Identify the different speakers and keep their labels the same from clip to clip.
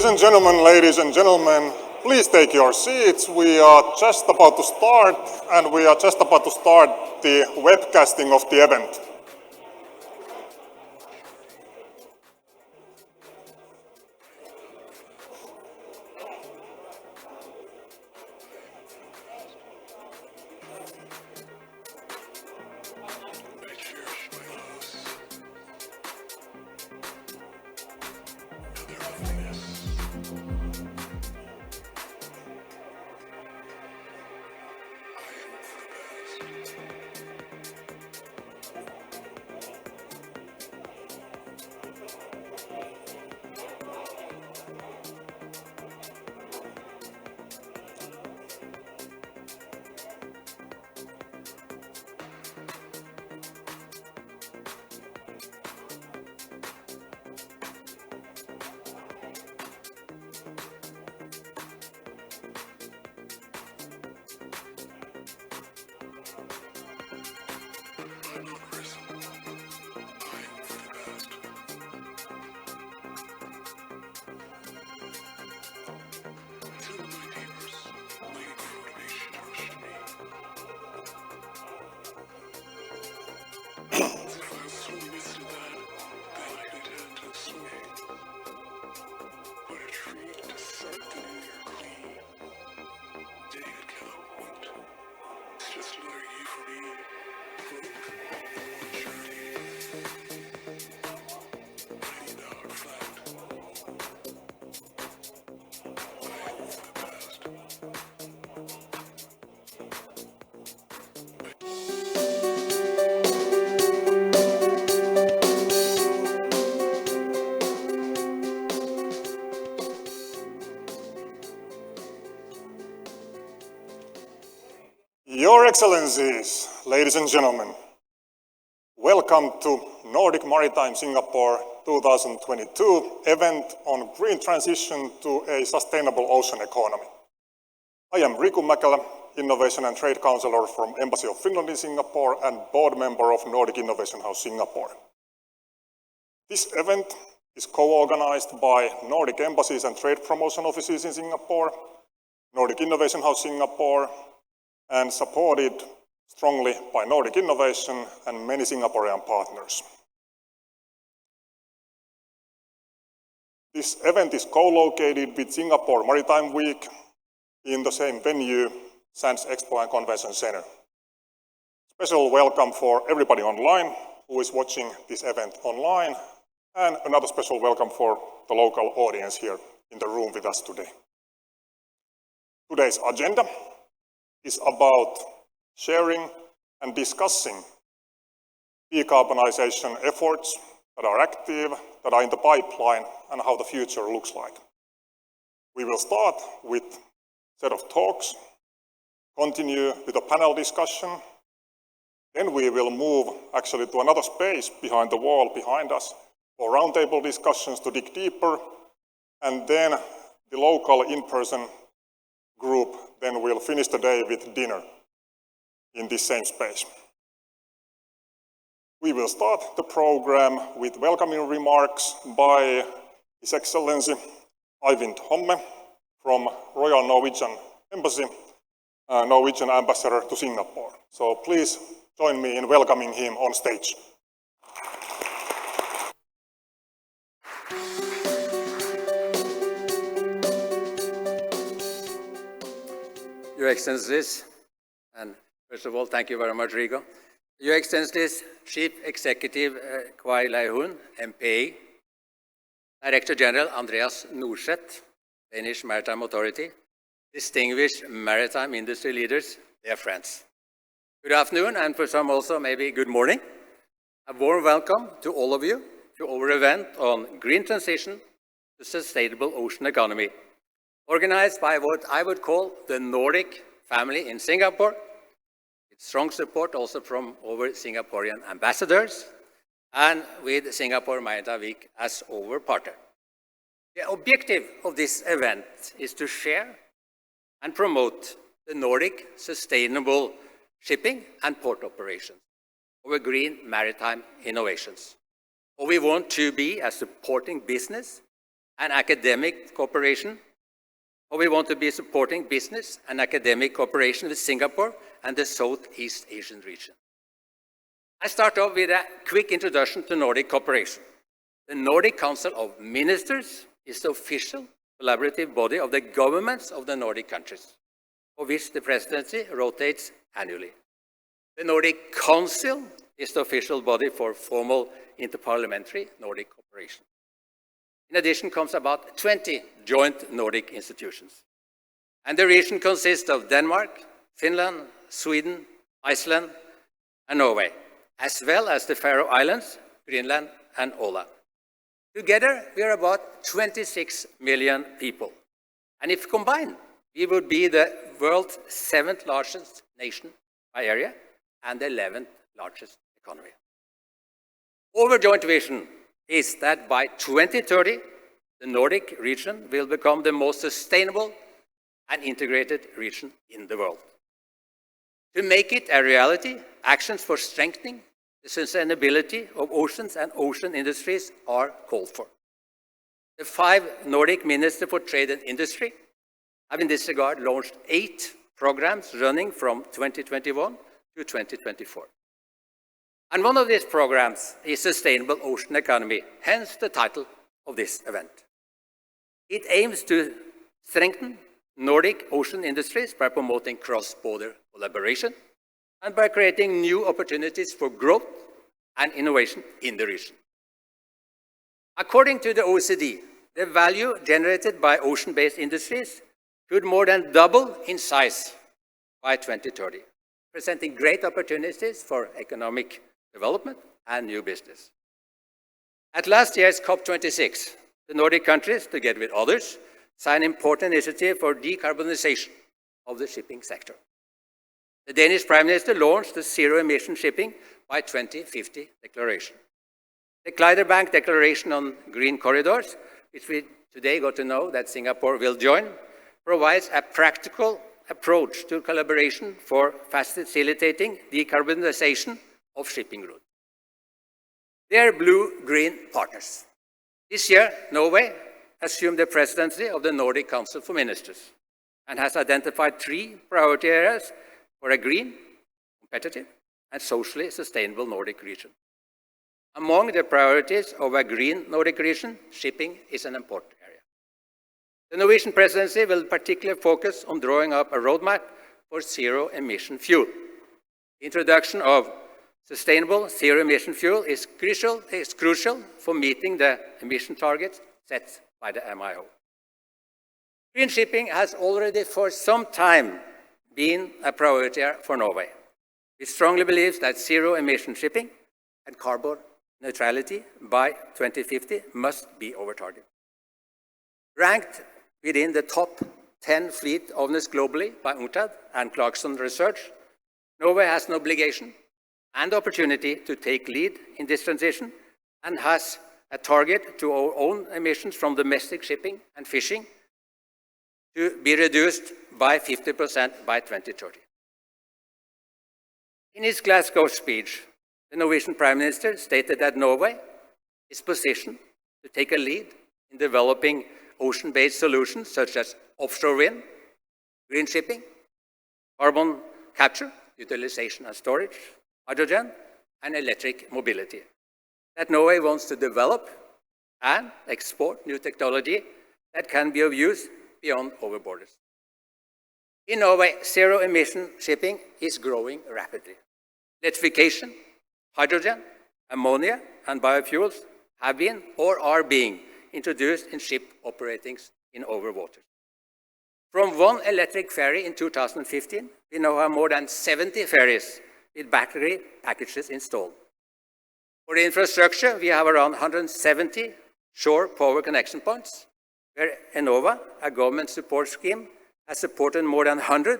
Speaker 1: Ladies and gentlemen, please take your seats. We are just about to start, and we are just about to start the webcasting of the event. Your Excellencies, ladies and gentlemen, welcome to Nordic Maritime Singapore 2022 event on green transition to a sustainable ocean economy. I am Mikael, Innovation and Trade Councillor from Embassy of Finland in Singapore and board member of Nordic Innovation House Singapore. This event is co-organized by Nordic Embassies and Trade Promotion Offices in Singapore, Nordic Innovation House Singapore, and supported strongly by Nordic Innovation and many Singaporean partners. This event is co-located with Singapore Maritime Week in the same venue, Sands Expo and Convention Center. Special welcome for everybody online who is watching this event online, and another special welcome for the local audience here in the room with us today. Today's agenda is about sharing and discussing decarbonization efforts that are active, that are in the pipeline, and how the future looks like. We will start with a set of talks, continue with a panel discussion, then we will move actually to another space behind the wall behind us for roundtable discussions to dig deeper, and then the local in-person group then we'll finish the day with dinner in this same space. We will start the program with welcoming remarks by His Excellency Eivind Homme from Royal Norwegian Embassy, Norwegian Ambassador to Singapore. So please join me in welcoming him on stage.
Speaker 2: Your Excellencies, and first of all, thank you very much, Rico. Your Excellencies, Chief Executive Quah Hoon, MPA, Director General Andreas Nordseth, Danish Maritime Authority, distinguished maritime industry leaders, dear friends. Good afternoon, and for some also maybe good morning. A warm welcome to all of you to our event on green transition to sustainable ocean economy, organized by what I would call the Nordic family in Singapore, with strong support also from our Singaporean ambassadors, and with Singapore Maritime Week as our partner. The objective of this event is to share and promote the Nordic sustainable shipping and port operations, our green maritime innovations. What we want to be a supporting business and academic cooperation, how we want to be supporting business and academic cooperation with Singapore and the Southeast Asian region. I start off with a quick introduction to Nordic cooperation. The Nordic Council of Ministers is the official collaborative body of the governments of the Nordic countries, of which the presidency rotates annually. The Nordic Council is the official body for formal interparliamentary Nordic cooperation. In addition comes about 20 joint Nordic institutions. And the region consists of Denmark, Finland, Sweden, Iceland, and Norway, as well as the Faroe Islands, Greenland, and Åland. Together, we are about 26 million people. And if combined, we would be the world's 7th largest nation by area and the 11th largest economy. Our joint vision is that by 2030, the Nordic region will become the most sustainable and integrated region in the world. To make it a reality, actions for strengthening the sustainability of oceans and ocean industries are called for. The 5 Nordic Ministers for Trade and Industry have in this regard launched 8 programs running from 2021 to 2024. And one of these programs is Sustainable Ocean Economy, hence the title of this event. It aims to strengthen Nordic ocean industries by promoting cross-border collaboration and by creating new opportunities for growth and innovation in the region. According to the OECD, the value generated by ocean-based industries could more than double in size by 2030, presenting great opportunities for economic development and new business. At last year's COP26, the Nordic countries, together with others, signed an important initiative for decarbonization of the shipping sector. The Danish Prime Minister launched the Zero-Emission Shipping by 2050 declaration. The Clydebank Declaration on Green Corridors, which we today got to know that Singapore will join, provides a practical approach to collaboration for facilitating decarbonization of shipping routes. They are blue-green partners. This year, Norway assumed the presidency of the Nordic Council for Ministers and has identified 3 priority areas for a green, competitive, and socially sustainable Nordic region. Among the priorities of a green Nordic region, shipping is an important area. The Norwegian presidency will particularly focus on drawing up a roadmap for zero-emission fuel. The introduction of sustainable zero-emission fuel is crucial for meeting the emission targets set by the MIO. Green shipping has already for some time been a priority for Norway. It strongly believes that zero-emission shipping and carbon neutrality by 2050 must be our target. Ranked within the top 10 fleet owners globally by UNCTAD and Clarkson Research, Norway has an obligation and opportunity to take lead in this transition and has a target to our own emissions from domestic shipping and fishing to be reduced by 50% by 2030. In his Glasgow speech, the Norwegian Prime Minister stated that Norway is positioned to take a lead in developing ocean-based solutions such as offshore wind, green shipping, carbon capture, utilization and storage, hydrogen, and electric mobility. That Norway wants to develop and export new technology that can be of use beyond our borders. In Norway, zero-emission shipping is growing rapidly. Electrification, hydrogen, ammonia, and biofuels have been or are being introduced in ship operating in our waters. From 1 electric ferry in 2015, we now have more than 70 ferries with battery packages installed. For the infrastructure, we have around 170 shore power connection points, where Enova, a government support scheme, has supported more than 100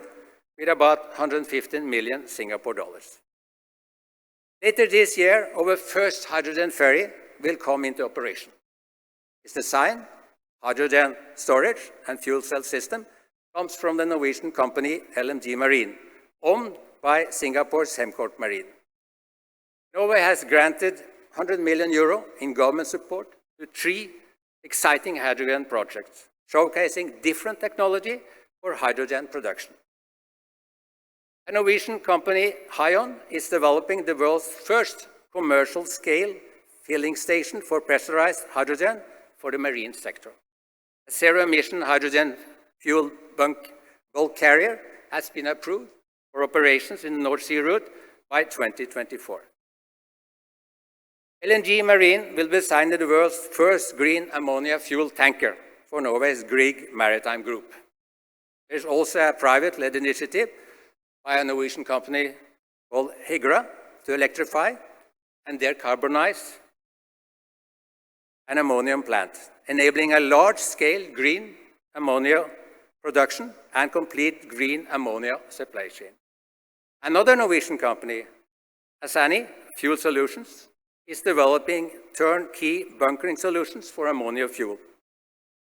Speaker 2: with about 115 million Singapore dollars. Later this year, our first hydrogen ferry will come into operation. Its design, hydrogen storage, and fuel cell system comes from the Norwegian company LMG Marine, owned by Singapore's Sembcorp Marine. Norway has granted €100 million in government support to 3 exciting hydrogen projects, showcasing different technology for hydrogen production. A Norwegian company, Homme, is developing the world's first commercial-scale filling station for pressurized hydrogen for the marine sector. A zero-emission hydrogen fuel bulk carrier has been approved for operations in the North Sea route by 2024. LNG Marine will be designing the world's first green ammonia fuel tanker for Norway's Nordic Maritime group. There's also a private-led initiative by a Norwegian company called Hydra to electrify and decarbonize an ammonium plant, enabling a large-scale green ammonia production and complete green ammonia supply chain. Another Norwegian company, Asani Fuel Solutions, is developing turnkey bunkering solutions for ammonia fuel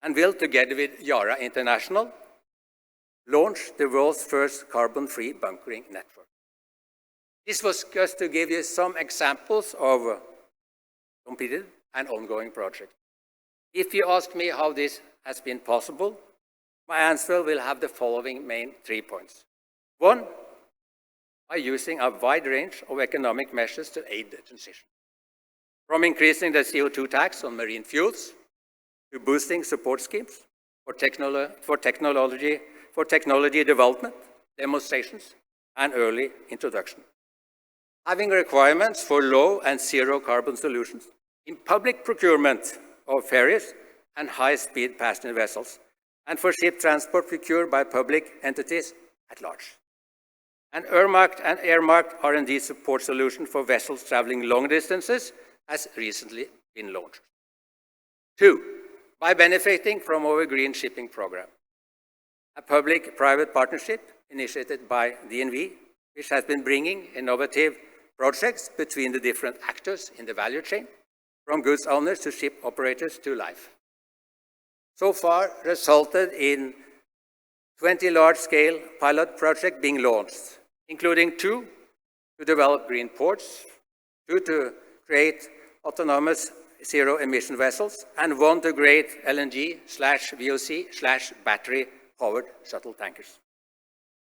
Speaker 2: and will, together with Yara International, launch the world's first carbon-free bunkering network. This was just to give you some examples of completed and ongoing projects. If you ask me how this has been possible, my answer will have the following main 3 points. One, by using a wide range of economic measures to aid the transition. From increasing the CO2 tax on marine fuels, to boosting support schemes for technology development, demonstrations, and early introduction. Having requirements for low and zero carbon solutions in public procurement of ferries and high-speed passenger vessels, and for ship transport procured by public entities at large. An earmarked and earmarked R&D support solution for vessels traveling long distances has recently been launched. Two, by benefiting from our green shipping program, a public-private partnership initiated by DNV, which has been bringing innovative projects between the different actors in the value chain, from goods owners to ship operators to life. So far, resulted in 20 large-scale pilot projects being launched, including 2 to develop green ports, 2 to create autonomous zero-emission vessels, and 1 to create LNG/VOC/battery-powered shuttle tankers.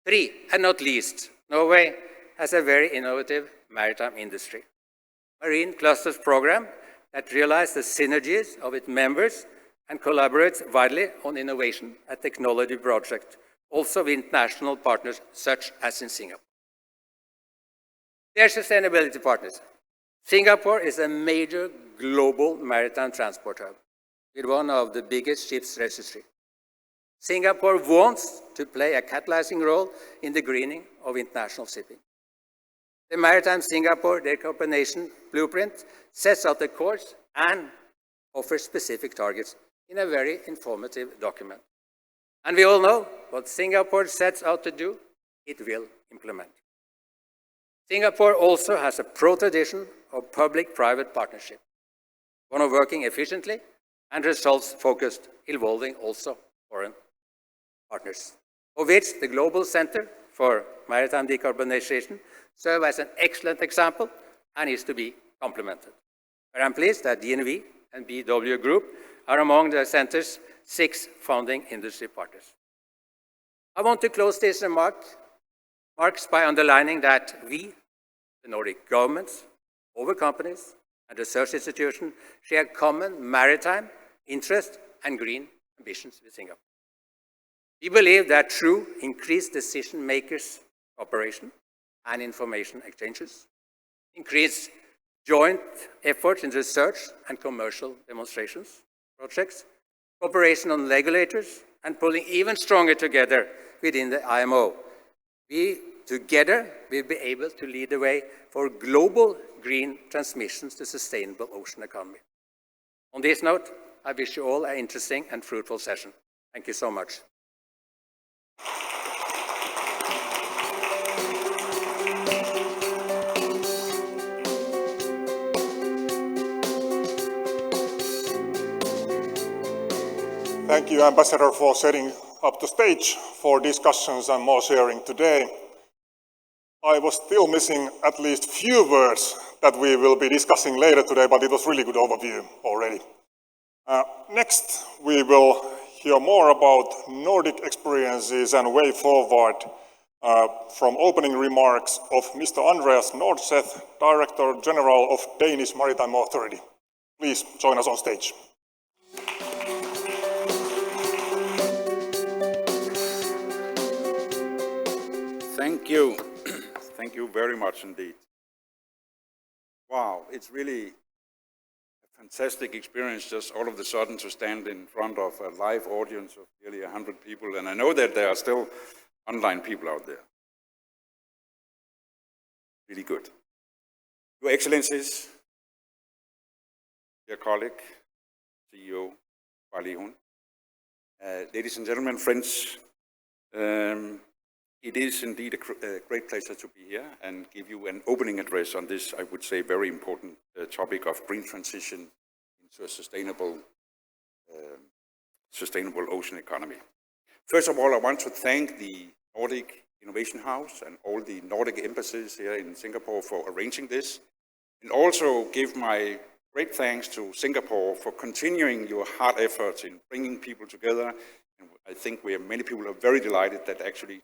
Speaker 2: 3, and not least, Norway has a very innovative maritime industry. Marine Clusters program that realizes the synergies of its members and collaborates widely on innovation and technology projects, also with international partners such as in Singapore. Their sustainability partners. Singapore is a major global maritime transport hub with one of the biggest ships registry. Singapore wants to play a catalyzing role in the greening of international shipping. The Maritime Singapore Decarbonization Blueprint sets out the course and offers specific targets in a very informative document. And we all know what Singapore sets out to do, it will implement. Singapore also has a pro-tradition of public-private partnership, one of working efficiently and results-focused, involving also foreign partners, of which the Global Center for Maritime Decarbonization serves as an excellent example and is to be complemented. But I'm pleased that DNV and BW Group are among the Center's 6 founding industry partners. I want to close this remarks by underlining that we, the Nordic governments, our companies, and research institutions share common maritime interest and green ambitions with Singapore. We believe that through increased decision-makers' cooperation and information exchanges, increased joint efforts in research and commercial demonstrations, projects, cooperation on regulators, and pulling even stronger together within the IMO, we together will be able to lead the way for global green transmissions to sustainable ocean economy. On this note, I wish you all an interesting and fruitful session. Thank you so much.
Speaker 1: Thank you, Ambassador, for setting up the stage for discussions and more sharing today. I was still missing at least few words that we will be discussing later today, but it was really good overview already. Next, we will hear more about Nordic experiences and way forward from opening remarks of Mr. Andreas Nordseth, Director General of Danish Maritime Authority. Please join us on stage.
Speaker 3: Thank you. Thank you very much indeed. Wow, it's really a fantastic experience just all of a sudden to stand in front of a live audience of nearly 100 people, and I know that there are still online people out there. Really good. Your Excellencies, dear colleague, CEO Hoon, ladies and gentlemen, friends, it is indeed a great pleasure to be here and give you an opening address on this, I would say, very important topic of green transition into a sustainable ocean economy. First of all, I want to thank the Nordic Innovation House and all the Nordic embassies here in Singapore for arranging this, and also give my great thanks to Singapore for continuing your hard efforts in bringing people together. And I think many people are very delighted that actually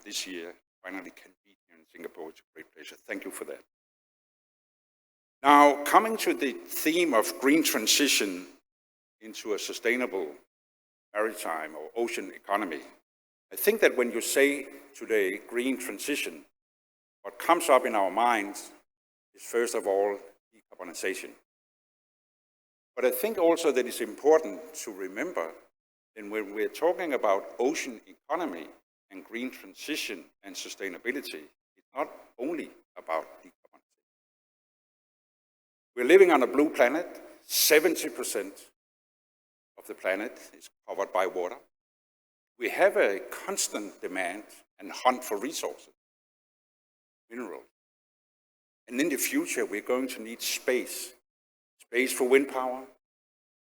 Speaker 3: this year, finally can be here in Singapore. It's a great pleasure. Thank you for that. Now, coming to the theme of green transition into a sustainable maritime or ocean economy, I think that when you say today green transition, what comes up in our minds is first of all decarbonization. But I think also that it's important to remember that when we're talking about ocean economy and green transition and sustainability, it's not only about decarbonization. We're living on a blue planet. 70% of the planet is covered by water. We have a constant demand and hunt for resources, minerals. And in the future, we're going to need space. Space for wind power,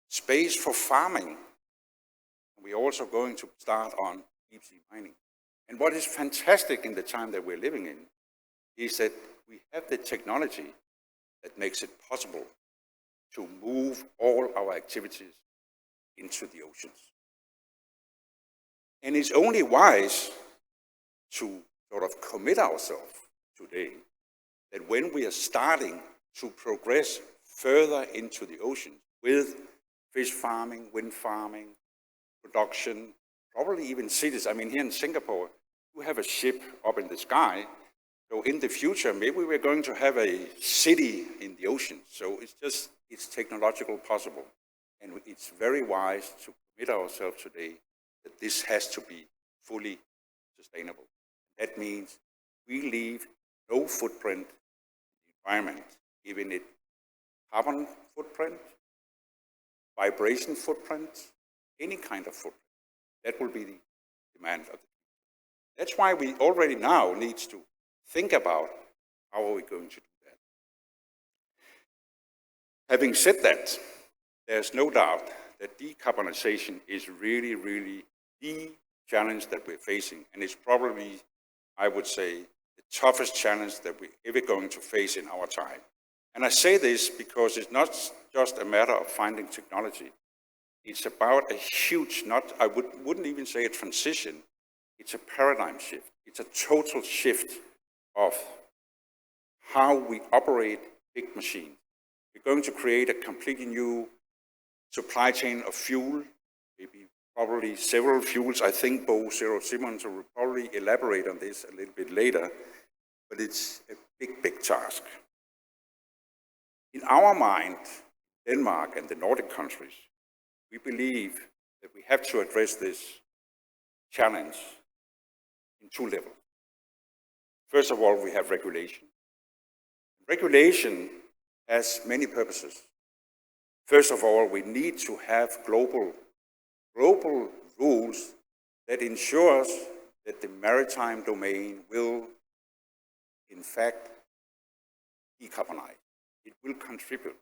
Speaker 3: space for farming. And we're also going to start on deep sea mining. And what is fantastic in the time that we're living in is that we have the technology that makes it possible to move all our activities into the oceans. And it's only wise to sort of commit ourselves today that when we are starting to progress further into the ocean with fish farming, wind farming, production, probably even cities. I mean, here in Singapore, we have a ship up in the sky. So in the future, maybe we're going to have a city in the ocean. So it's technological possible. And it's very wise to commit ourselves today that this has to be fully sustainable. That means we leave no footprint in the environment, giving it carbon footprint, vibration footprint, any kind of footprint. That will be the demand of the people. That's why we already now need to think about how are we going to do that. Having said that, there's no doubt that decarbonization is really, really the challenge that we're facing. And it's probably, I would say, the toughest challenge that we're ever going to face in our time. And I say this because it's not just a matter of finding technology. It's about a huge, I wouldn't even say a transition. It's a paradigm shift. It's a total shift of how we operate big machines. We're going to create a completely new supply chain of fuel, maybe probably several fuels. I think both Cerup-Simonsen will probably elaborate on this a little bit later, but it's a big, big task. In our mind, Denmark and the Nordic countries, we believe that we have to address this challenge in two levels. First of all, we have regulation. Regulation has many purposes. First of all, we need to have global rules that ensures that the maritime domain will, in fact, decarbonize. It will contribute.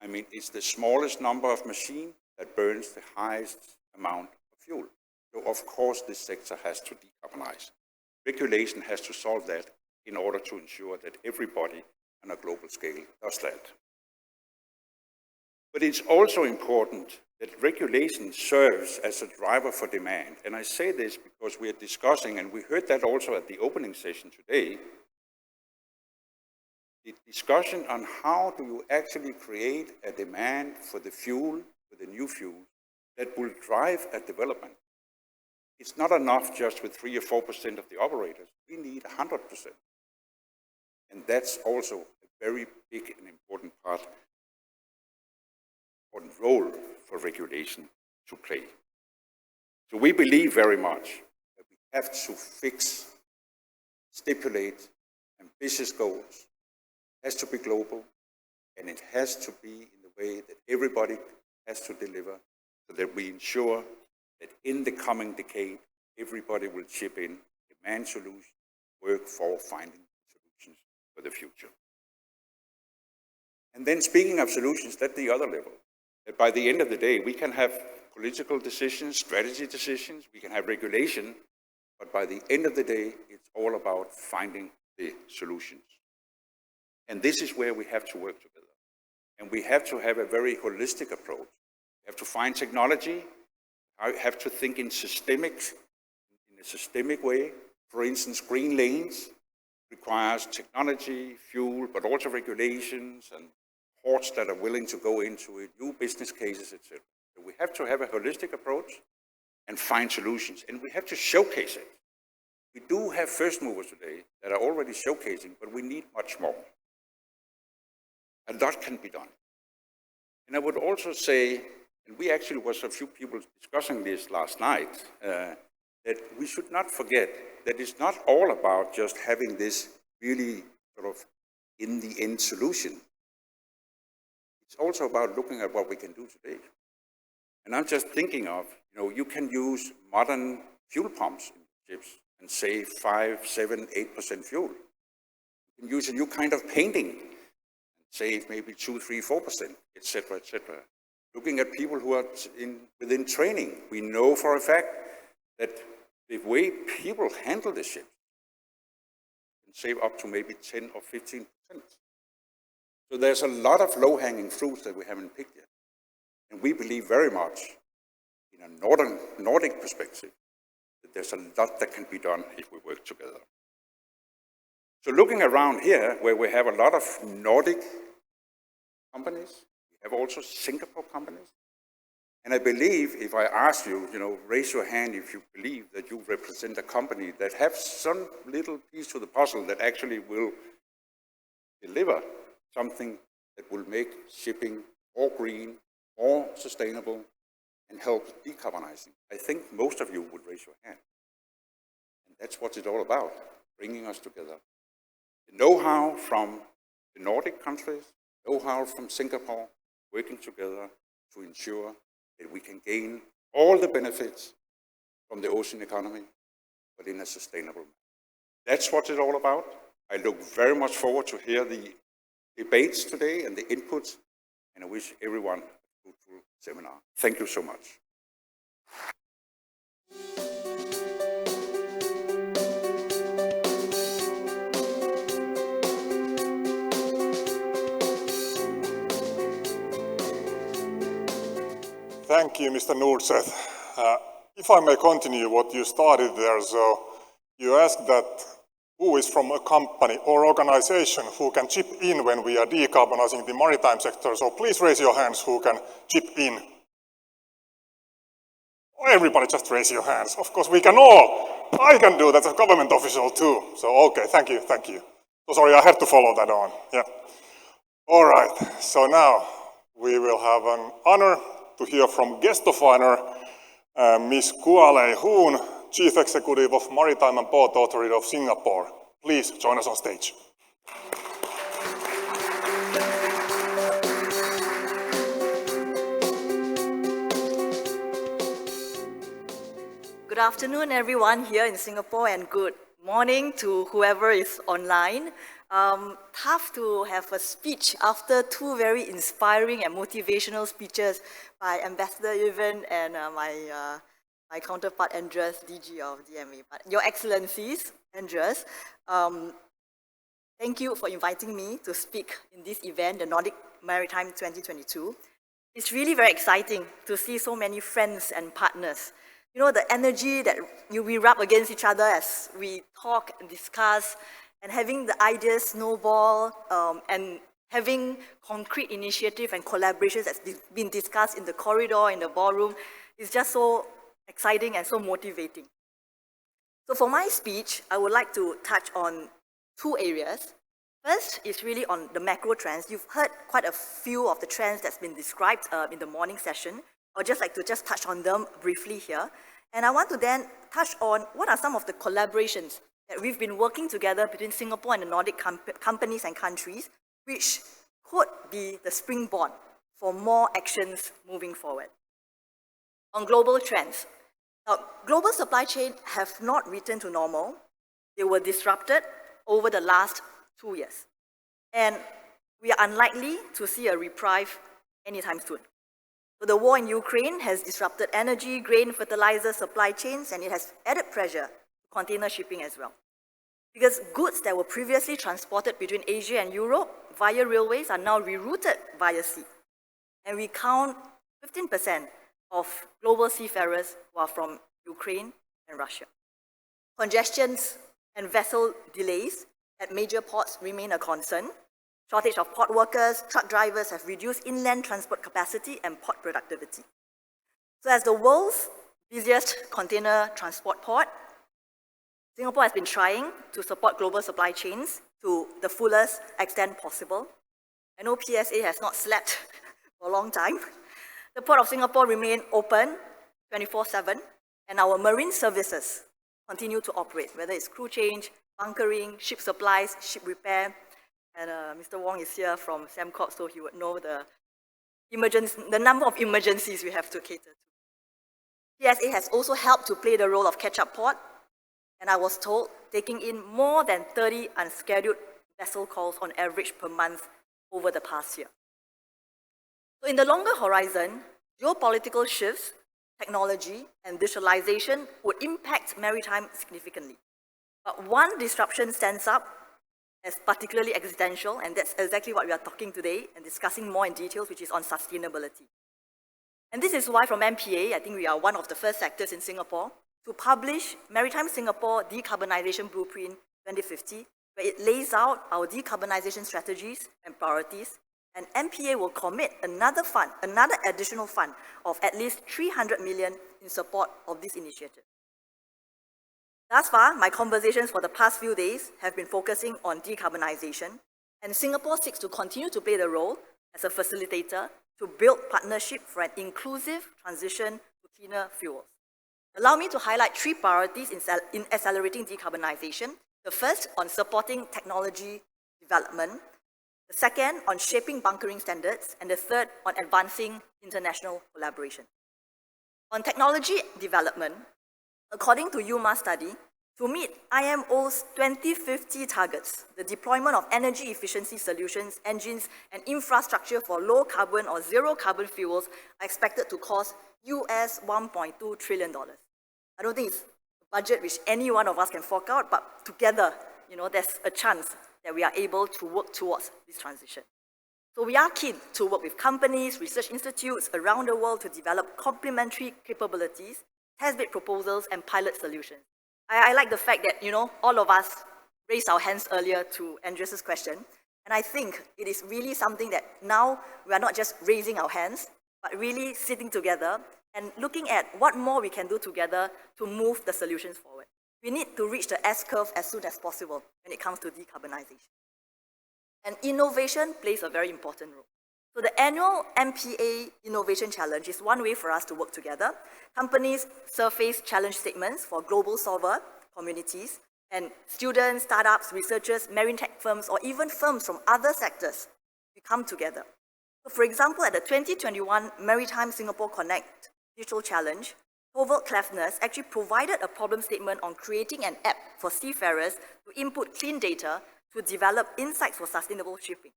Speaker 3: I mean, it's the smallest number of machines that burns the highest amount of fuel. So, of course, this sector has to decarbonize. Regulation has to solve that in order to ensure that everybody on a global scale does that. But it's also important that regulation serves as a driver for demand. And I say this because we are discussing, and we heard that also at the opening session today, the discussion on how do you actually create a demand for the fuel, for the new fuel, that will drive a development. It's not enough just with 3 or 4% of the operators. We need 100%. And that's also a very big and important part, important role for regulation to play. So we believe very much that we have to fix, stipulate ambitious goals. It has to be global, and it has to be in the way that everybody has to deliver, so that we ensure that in the coming decade, everybody will chip in, demand solutions, work for finding solutions for the future. And then speaking of solutions, that's the other level. That by the end of the day, we can have political decisions, strategy decisions, we can have regulation, but by the end of the day, it's all about finding the solutions. And this is where we have to work together. And we have to have a very holistic approach. We have to find technology. I have to think in a systemic way. For instance, green lanes requires technology, fuel, but also regulations and ports that are willing to go into it, new business cases, etc. So we have to have a holistic approach and find solutions, and we have to showcase it. We do have first movers today that are already showcasing, but we need much more. A lot can be done. And I would also say, and we actually was a few people discussing this last night, that we should not forget that it's not all about just having this really sort of in the end solution. It's also about looking at what we can do today. And I'm just thinking of, you can use modern fuel pumps in ships and save 5, 7, 8% fuel. You can use a new kind of painting and save maybe 2, 3, 4%, etc., etc. Looking at people who are within training, we know for a fact that the way people handle the ship can save up to maybe 10 or 15%. So there's a lot of low-hanging fruits that we haven't picked yet. And we believe very much, in a Nordic perspective, that there's a lot that can be done if we work together. So looking around here, where we have a lot of Nordic companies, we have also Singapore companies. And I believe if I ask you, raise your hand if you believe that you represent a company that has some little piece to the puzzle that actually will deliver something that will make shipping more green, more sustainable, and help decarbonizing. I think most of you would raise your hand. And that's what it's all about, bringing us together. The know-how from the Nordic countries, know-how from Singapore, working together to ensure that we can gain all the benefits from the ocean economy, but in a sustainable manner. That's what it's all about. I look very much forward to hear the debates today and the inputs, and I wish everyone a fruitful seminar. Thank you so much.
Speaker 1: Thank you, Mr. Nordseth. If I may continue what you started there, so you asked that who is from a company or organization who can chip in when we are decarbonizing the maritime sector. So please raise your hands who can chip in. Or everybody just raise your hands. Of course we can all. I can do that as a government official too. So okay, thank you. So sorry, I had to follow that on. Yeah. All right, so now we will have an honor to hear from guest of honor, Ms. Quah Hoon, Chief Executive of Maritime and Port Authority of Singapore. Please join us on stage.
Speaker 4: Good afternoon, everyone here in Singapore, and good morning to whoever is online. Tough to have a speech after two very inspiring and motivational speeches by Ambassador Eivind and my counterpart Andreas, DG of DMA. But Your Excellencies, Andreas, thank you for inviting me to speak in this event, the Nordic Maritime 2022. It's really very exciting to see so many friends and partners. You know, the energy that we rub against each other as we talk and discuss, and having the ideas snowball, and having concrete initiative and collaborations that's been discussed in the corridor, in the ballroom, is just so exciting and so motivating. So for my speech, I would like to touch on two areas. First is really on the macro trends. You've heard quite a few of the trends that's been described in the morning session. I'd just like to touch on them briefly here. And I want to then touch on what are some of the collaborations that we've been working together between Singapore and the Nordic companies and countries, which could be the springboard for more actions moving forward. On global trends, now, global supply chains have not returned to normal. They were disrupted over the last 2 years. And we are unlikely to see a reprieve anytime soon. So the war in Ukraine has disrupted energy, grain, fertilizer supply chains, and it has added pressure to container shipping as well. Because goods that were previously transported between Asia and Europe via railways are now rerouted via sea. And we count 15% of global seafarers who are from Ukraine and Russia. Congestions and vessel delays at major ports remain a concern. Shortage of port workers, truck drivers have reduced inland transport capacity and port productivity. So as the world's busiest container transport port, Singapore has been trying to support global supply chains to the fullest extent possible. I know PSA has not slept for a long time. The Port of Singapore remains open 24/7, and our marine services continue to operate, whether it's crew change, bunkering, ship supplies, ship repair. And Mr. Wong is here from Sembcorp, so he would know the number of emergencies we have to cater to. PSA has also helped to play the role of catch-up port, and I was told taking in more than 30 unscheduled vessel calls on average per month over the past year. So in the longer horizon, geopolitical shifts, technology, and digitalization would impact maritime significantly. But one disruption stands up as particularly existential, and that's exactly what we are talking today and discussing more in detail, which is on sustainability. And this is why from MPA, I think we are one of the first sectors in Singapore to publish Maritime Singapore Decarbonization Blueprint 2050, where it lays out our decarbonization strategies and priorities, and MPA will commit another additional fund of at least 300 million in support of this initiative. Thus far, my conversations for the past few days have been focusing on decarbonization, and Singapore seeks to continue to play the role as a facilitator to build partnership for an inclusive transition to cleaner fuels. Allow me to highlight 3 priorities in accelerating decarbonization. The first, on supporting technology development. The second, on shaping bunkering standards. And the third, on advancing international collaboration. On technology development, according to UMA study, to meet IMO's 2050 targets, the deployment of energy efficiency solutions, engines, and infrastructure for low carbon or zero carbon fuels are expected to cost US $1.2 trillion. I don't think it's a budget which any one of us can fork out, but together, there's a chance that we are able to work towards this transition. So we are keen to work with companies, research institutes around the world to develop complementary capabilities, test-bed proposals, and pilot solutions. I like the fact that, all of us raised our hands earlier to Andreas' question, and I think it is really something that now we are not just raising our hands, but really sitting together and looking at what more we can do together to move the solutions forward. We need to reach the S-curve as soon as possible when it comes to decarbonization. And innovation plays a very important role. So the annual MPA Innovation Challenge is one way for us to work together. Companies surface challenge statements for global solver communities, and students, startups, researchers, marine tech firms, or even firms from other sectors, we come together. So for example, at the 2021 Maritime Singapore Connect Digital Challenge, Tovald Kleffners actually provided a problem statement on creating an app for seafarers to input clean data to develop insights for sustainable shipping.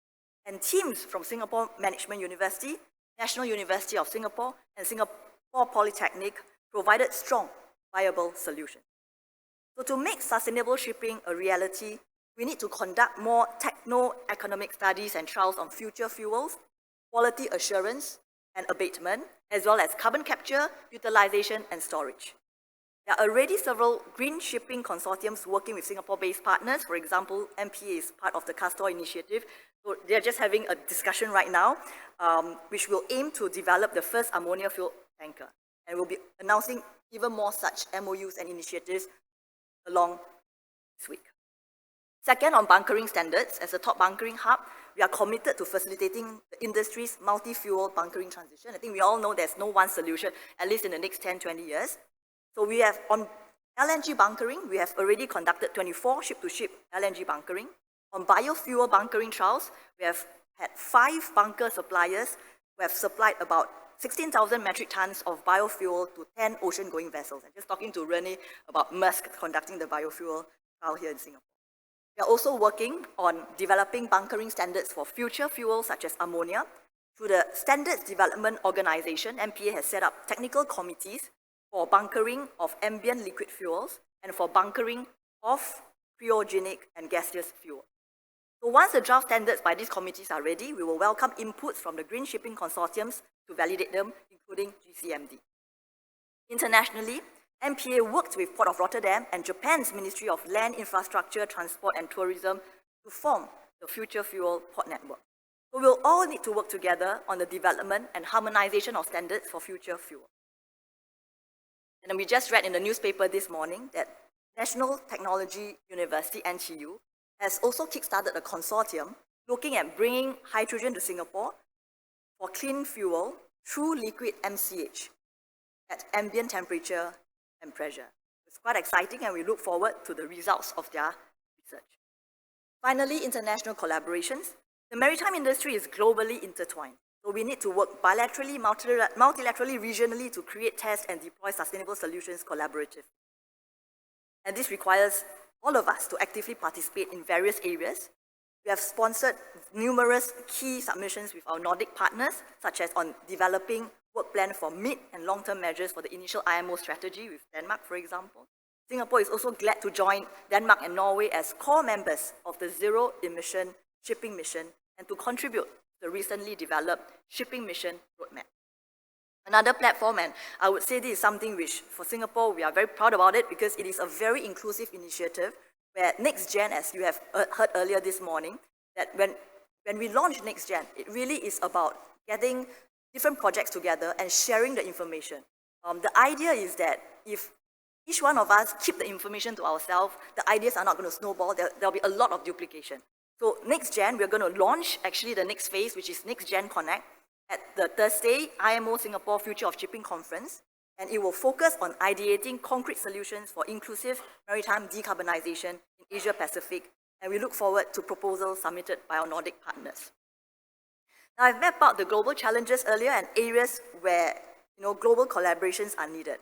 Speaker 4: And teams from Singapore Management University, National University of Singapore, and Singapore Polytechnic provided strong, viable solutions. So to make sustainable shipping a reality, we need to conduct more techno-economic studies and trials on future fuels, quality assurance, and abatement, as well as carbon capture, utilization, and storage. There are already several green shipping consortiums working with Singapore-based partners. For example, MPA is part of the Castor initiative. So they're just having a discussion right now, which will aim to develop the first ammonia fuel tanker. And we'll be announcing even more such MOUs and initiatives along this week. Second, on bunkering standards, as a top bunkering hub, we are committed to facilitating the industry's multi-fuel bunkering transition. I think we all know there's no one solution, at least in the next 10, 20 years. So we have, on LNG bunkering, we have already conducted 24 ship-to-ship LNG bunkering. On biofuel bunkering trials, we have had 5 bunker suppliers who have supplied about 16,000 metric tons of biofuel to 10 ocean-going vessels. I'm just talking to Rene about Mærsk conducting the biofuel trial here in Singapore. We are also working on developing bunkering standards for future fuels such as ammonia. Through the Standards Development Organization, MPA has set up technical committees for bunkering of ambient liquid fuels and for bunkering of cryogenic and gaseous fuel. So once the draft standards by these committees are ready, we will welcome inputs from the green shipping consortiums to validate them, including GCMD. Internationally, MPA worked with Port of Rotterdam and Japan's Ministry of Land Infrastructure, Transport and Tourism to form the Future Fuel Port Network. So we'll all need to work together on the development and harmonization of standards for future fuel. And then we just read in the newspaper this morning that National Technology University, NTU, has also kickstarted a consortium looking at bringing hydrogen to Singapore for clean fuel through liquid MCH at ambient temperature and pressure. It's quite exciting, and we look forward to the results of their research. Finally, international collaborations. The maritime industry is globally intertwined, so we need to work bilaterally, multilaterally, regionally to create, test, and deploy sustainable solutions collaboratively. And this requires all of us to actively participate in various areas. We have sponsored numerous key submissions with our Nordic partners, such as on developing work plan for mid and long-term measures for the initial IMO strategy with Denmark, for example. Singapore is also glad to join Denmark and Norway as core members of the zero-emission shipping mission and to contribute to the recently developed shipping mission roadmap. Another platform, and I would say this is something which for Singapore, we are very proud about it because it is a very inclusive initiative where NextGen, as you have heard earlier this morning, that when we launch NextGen, it really is about getting different projects together and sharing the information. The idea is that if each one of us keep the information to ourselves, the ideas are not going to snowball, there'll be a lot of duplication. So NextGen, we're going to launch actually the next phase, which is NextGen Connect, at the Thursday IMO Singapore Future of Shipping Conference, and it will focus on ideating concrete solutions for inclusive maritime decarbonization in Asia Pacific, and we look forward to proposals submitted by our Nordic partners. Now, I've mapped out the global challenges earlier and areas where global collaborations are needed.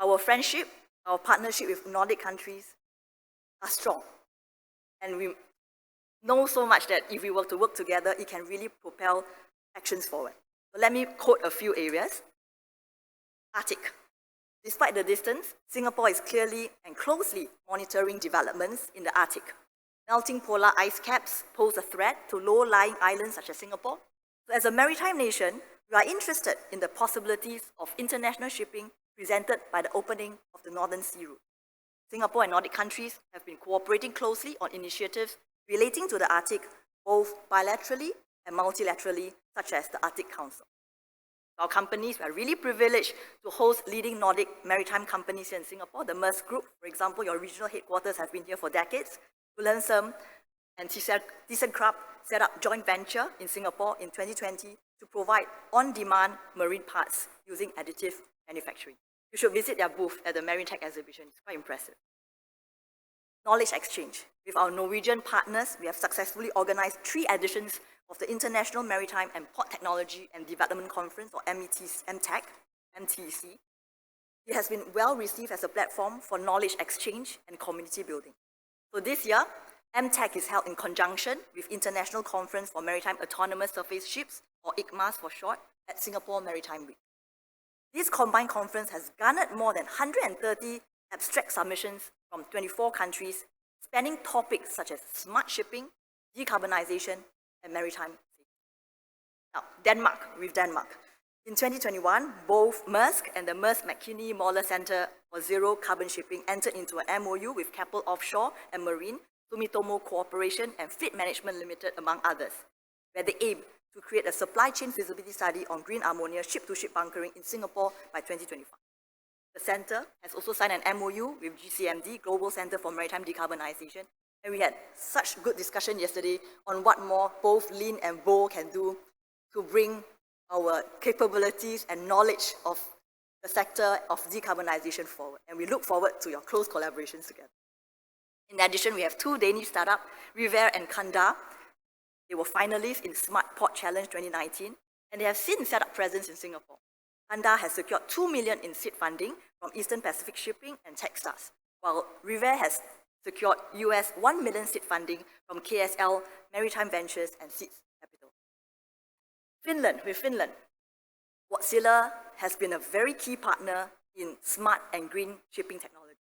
Speaker 4: Our friendship, our partnership with Nordic countries are strong, and we know so much that if we were to work together, it can really propel actions forward. So let me quote a few areas. Arctic. Despite the distance, Singapore is clearly and closely monitoring developments in the Arctic. Melting polar ice caps pose a threat to low-lying islands such as Singapore. So as a maritime nation, we are interested in the possibilities of international shipping presented by the opening of the Northern Sea route. Singapore and Nordic countries have been cooperating closely on initiatives relating to the Arctic, both bilaterally and multilaterally, such as the Arctic Council. Our companies are really privileged to host leading Nordic maritime companies here in Singapore. The Mærsk Group, for example, your regional headquarters have been here for decades. Wilhelmsen and ThyssenKrupp set up joint venture in Singapore in 2020 to provide on-demand marine parts using additive manufacturing. You should visit their booth at the Maritech exhibition. It's quite impressive. Knowledge exchange. With our Norwegian partners, we have successfully organized 3 editions of the International Maritime and Port Technology and Development Conference, or MTEC. It has been well received as a platform for knowledge exchange and community building. So this year, MTEC is held in conjunction with International Conference for Maritime Autonomous Surface Ships, or ICMAS for short, at Singapore Maritime Week. This combined conference has garnered more than 130 abstract submissions from 24 countries, spanning topics such as smart shipping, decarbonization, and maritime safety. Now, Denmark. In 2021, both Mærsk and the Mc-Kinney Møller Center for Zero Carbon Shipping entered into an MOU with Keppel Offshore and Marine, Sumitomo Corporation, and Fleet Management Limited, among others, where they aim to create a supply chain feasibility study on green ammonia ship-to-ship bunkering in Singapore by 2025. The center has also signed an MOU with GCMD, Global Center for Maritime Decarbonization, and we had such good discussion yesterday on what more both Lin and Bo can do to bring our capabilities and knowledge of the sector of decarbonization forward. And we look forward to your close collaborations together. In addition, we have two Danish startups, River and Kanda. They were finalists in Smart Port Challenge 2019, and they have since set up presence in Singapore. Kanda has secured $2 million in seed funding from Eastern Pacific Shipping and Techstars, while River has secured US $1 million seed funding from KSL Maritime Ventures and Seeds Capital. With Finland, Wärtsilä has been a very key partner in smart and green shipping technology.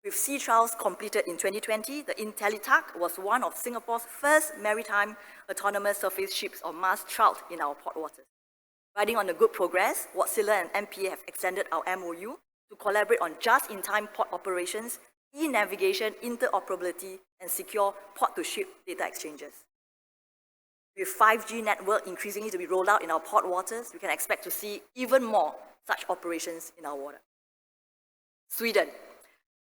Speaker 4: With sea trials completed in 2020, the IntelliTAC was one of Singapore's first maritime autonomous surface ships or MASS trialed in our port waters. Riding on the good progress, Wärtsilä and MPA have extended our MOU to collaborate on just-in-time port operations, e-navigation, interoperability, and secure port-to-ship data exchanges. With 5G network increasingly to be rolled out in our port waters, we can expect to see even more such operations in our water. Sweden.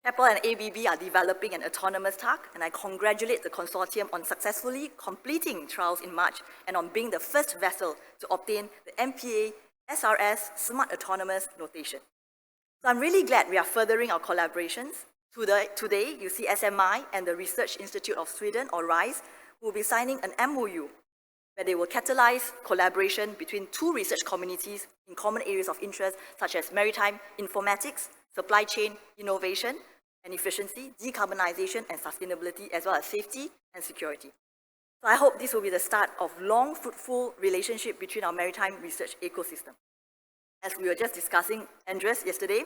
Speaker 4: Keppel and ABB are developing an autonomous tug, and I congratulate the consortium on successfully completing trials in March and on being the first vessel to obtain the MPA SRS Smart Autonomous notation. So I'm really glad we are furthering our collaborations. Today, you see SMI and the Research Institute of Sweden, or RISE, who will be signing an MOU where they will catalyze collaboration between two research communities in common areas of interest such as maritime informatics, supply chain innovation and efficiency, decarbonization and sustainability, as well as safety and security. So I hope this will be the start of long, fruitful relationship between our maritime research ecosystem. As we were just discussing, Andreas, yesterday,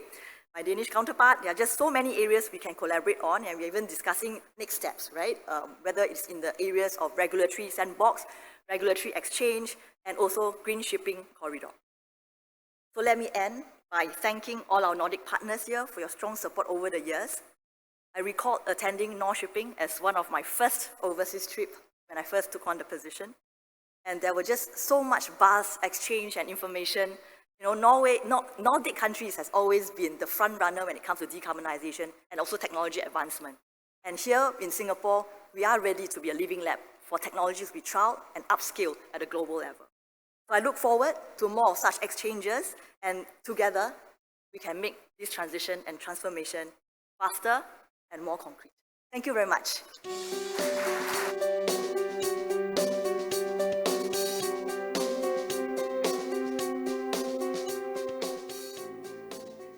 Speaker 4: my Danish counterpart, there are just so many areas we can collaborate on, and we're even discussing next steps, right? Whether it's in the areas of regulatory sandbox, regulatory exchange, and also green shipping corridor. So let me end by thanking all our Nordic partners here for your strong support over the years. I recall attending Shipping as one of my first overseas trips when I first took on the position. And there were just so much buzz, exchange, and information. You know, Nordic countries has always been the front runner when it comes to decarbonization and also technology advancement. And here in Singapore, we are ready to be a living lab for technologies we trial and upscale at a global level. So I look forward to more of such exchanges, and together we can make this transition and transformation faster and more concrete. Thank you very much.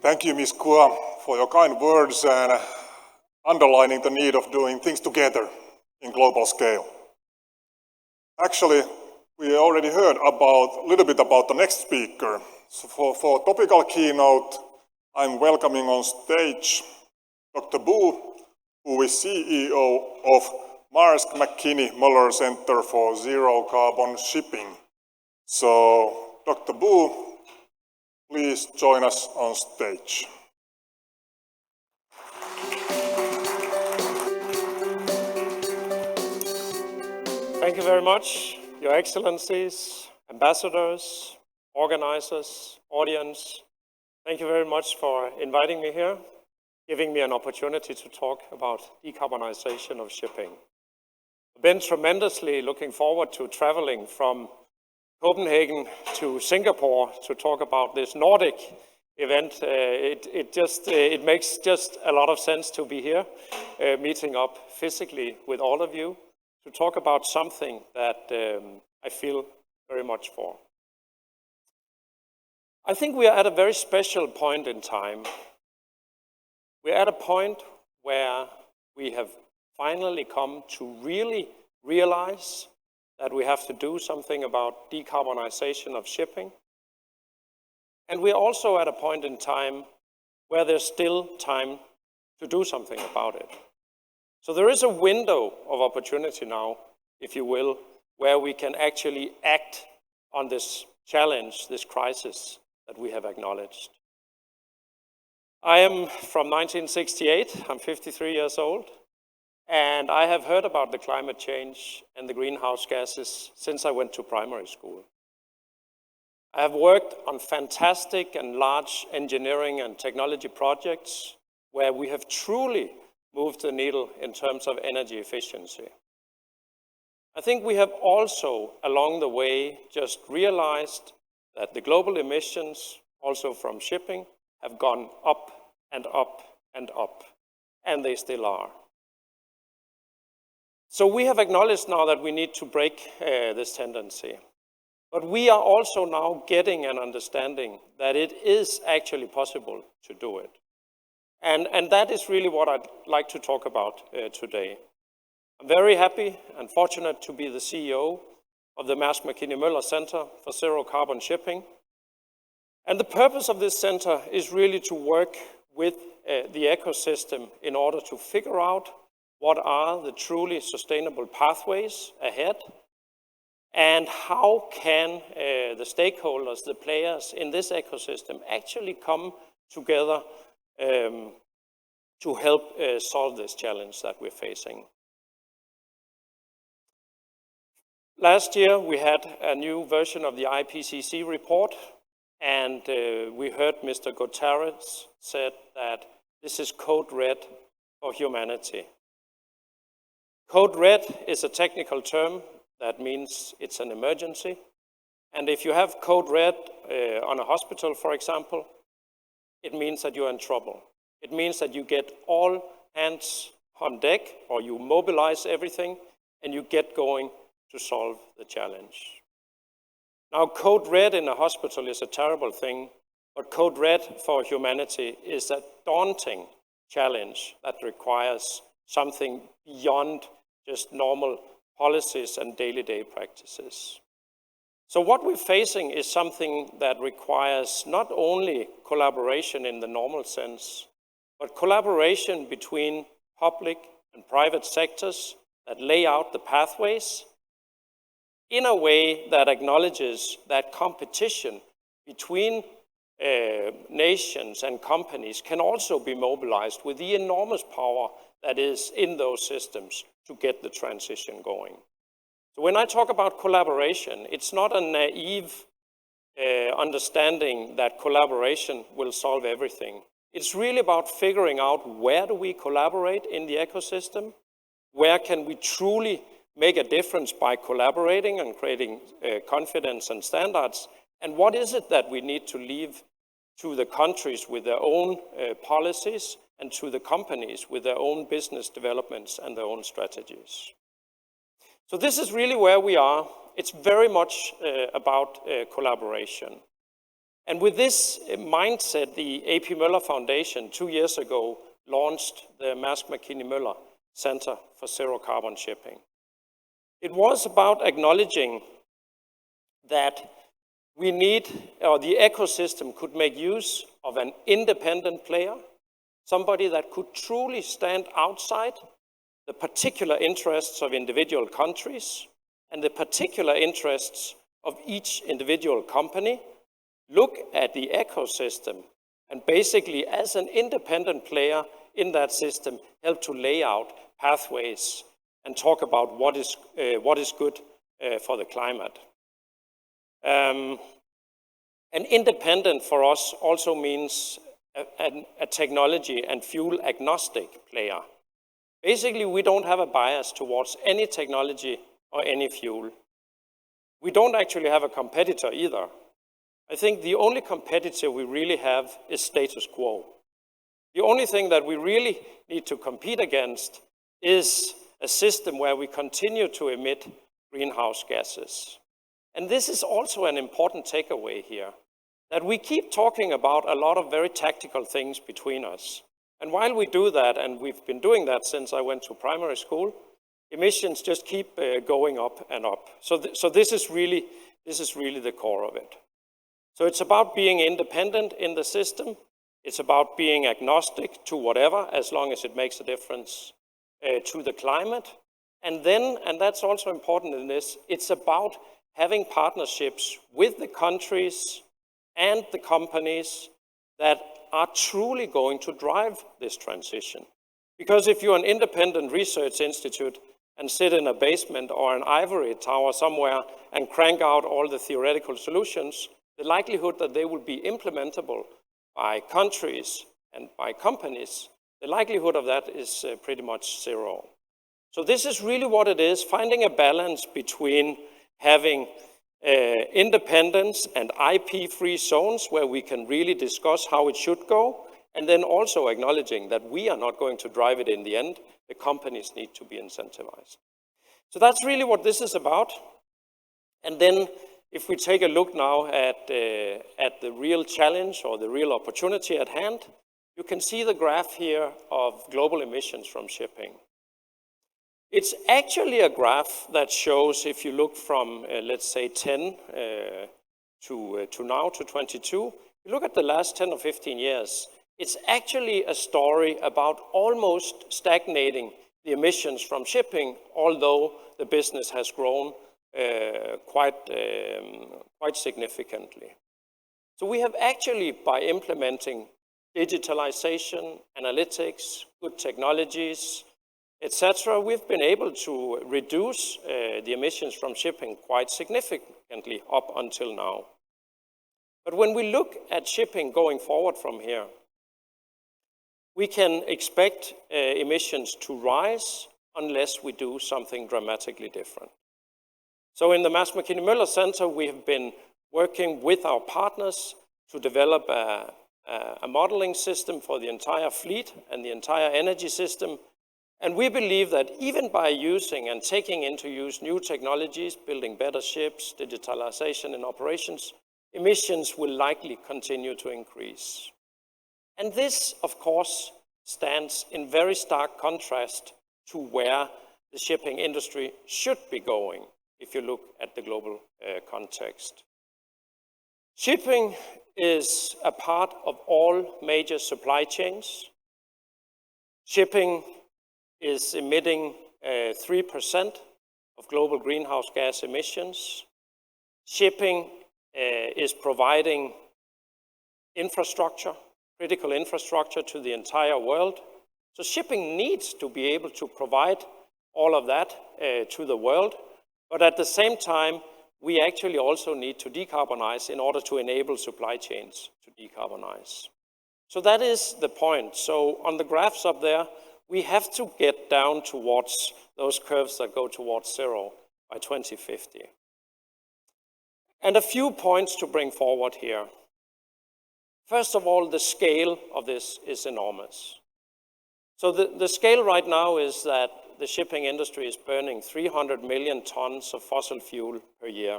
Speaker 1: Thank you, Ms. Quah, for your kind words and underlining the need of doing things together in global scale. Actually, we already heard a little bit about the next speaker. So for topical keynote, I'm welcoming on stage Dr. Bo, who is CEO of Mærsk Mc-Kinney Møller Center for Zero Carbon Shipping. So, Dr. Bo, please join us on stage.
Speaker 5: Thank you very much, Your Excellencies, ambassadors, organizers, audience. Thank you very much for inviting me here, giving me an opportunity to talk about decarbonization of shipping. I've been tremendously looking forward to traveling from Copenhagen to Singapore to talk about this Nordic event. It makes just a lot of sense to be here, meeting up physically with all of you to talk about something that I feel very much for. I think we are at a very special point in time. We're at a point where we have finally come to really realize that we have to do something about decarbonization of shipping. And we're also at a point in time where there's still time to do something about it. So there is a window of opportunity now, if you will, where we can actually act on this challenge, this crisis that we have acknowledged. I am from 1968, I'm 53 years old, and I have heard about the climate change and the greenhouse gases since I went to primary school. I have worked on fantastic and large engineering and technology projects where we have truly moved the needle in terms of energy efficiency. I think we have also, along the way, just realized that the global emissions, also from shipping, have gone up and up and up, and they still are. So we have acknowledged now that we need to break this tendency. But we are also now getting an understanding that it is actually possible to do it. And that is really what I'd like to talk about today. I'm very happy and fortunate to be the CEO of the Mærsk Mc-Kinney Møller Center for Zero Carbon Shipping. And the purpose of this center is really to work with the ecosystem in order to figure out what are the truly sustainable pathways ahead, and how can the stakeholders, the players in this ecosystem actually come together to help solve this challenge that we're facing. Last year, we had a new version of the IPCC report, and we heard Mr. Guterres said that this is code red for humanity. Code red is a technical term that means it's an emergency. And if you have code red on a hospital, for example, it means that you're in trouble. It means that you get all hands on deck, or you mobilize everything, and you get going to solve the challenge. Now, code red in a hospital is a terrible thing, but code red for humanity is a daunting challenge that requires something beyond just normal policies and daily practices. So what we're facing is something that requires not only collaboration in the normal sense, but collaboration between public and private sectors that lay out the pathways in a way that acknowledges that competition between nations and companies can also be mobilized with the enormous power that is in those systems to get the transition going. So when I talk about collaboration, it's not a naive understanding that collaboration will solve everything. It's really about figuring out where do we collaborate in the ecosystem, where can we truly make a difference by collaborating and creating confidence and standards, and what is it that we need to leave to the countries with their own policies and to the companies with their own business developments and their own strategies. So this is really where we are. It's very much about collaboration. And with this mindset, the A.P. Møller Foundation 2 years ago launched the Mærsk Mc-Kinney Møller Center for Zero Carbon Shipping. It was about acknowledging that we need, or the ecosystem could make use of an independent player, somebody that could truly stand outside the particular interests of individual countries and the particular interests of each individual company, look at the ecosystem, and basically as an independent player in that system, help to lay out pathways and talk about what is good for the climate. And independent for us also means a technology and fuel agnostic player. Basically, we don't have a bias towards any technology or any fuel. We don't actually have a competitor either. I think the only competitor we really have is status quo. The only thing that we really need to compete against is a system where we continue to emit greenhouse gases. And this is also an important takeaway here, that we keep talking about a lot of very tactical things between us. And while we do that, and we've been doing that since I went to primary school, emissions just keep going up and up. So this is really the core of it. So it's about being independent in the system. It's about being agnostic to whatever, as long as it makes a difference to the climate. And then, and that's also important in this, it's about having partnerships with the countries and the companies that are truly going to drive this transition. Because if you're an independent research institute and sit in a basement or an ivory tower somewhere and crank out all the theoretical solutions, the likelihood that they will be implementable by countries and by companies, the likelihood of that is pretty much zero. So this is really what it is, finding a balance between having independence and IP-free zones where we can really discuss how it should go, and then also acknowledging that we are not going to drive it in the end. The companies need to be incentivized. So that's really what this is about. And then if we take a look now at the real challenge or the real opportunity at hand, you can see the graph here of global emissions from shipping. It's actually a graph that shows, if you look from, let's say, 10 to now to 22, you look at the last 10 or 15 years, it's actually a story about almost stagnating the emissions from shipping, although the business has grown quite significantly. So we have actually, by implementing digitalization, analytics, good technologies, etc., we've been able to reduce the emissions from shipping quite significantly up until now. But when we look at shipping going forward from here, we can expect emissions to rise unless we do something dramatically different. So in the Mærsk Møller Center, we have been working with our partners to develop a modeling system for the entire fleet and the entire energy system. And we believe that even by using and taking into use new technologies, building better ships, digitalization in operations, emissions will likely continue to increase. And this, of course, stands in very stark contrast to where the shipping industry should be going, if you look at the global context. Shipping is a part of all major supply chains. Shipping is emitting 3% of global greenhouse gas emissions. Shipping is providing infrastructure, critical infrastructure to the entire world. So shipping needs to be able to provide all of that to the world. But at the same time, we actually also need to decarbonize in order to enable supply chains to decarbonize. So that is the point. So on the graphs up there, we have to get down towards those curves that go towards zero by 2050. And a few points to bring forward here. First of all, the scale of this is enormous. So the scale right now is that the shipping industry is burning 300 million tons of fossil fuel per year.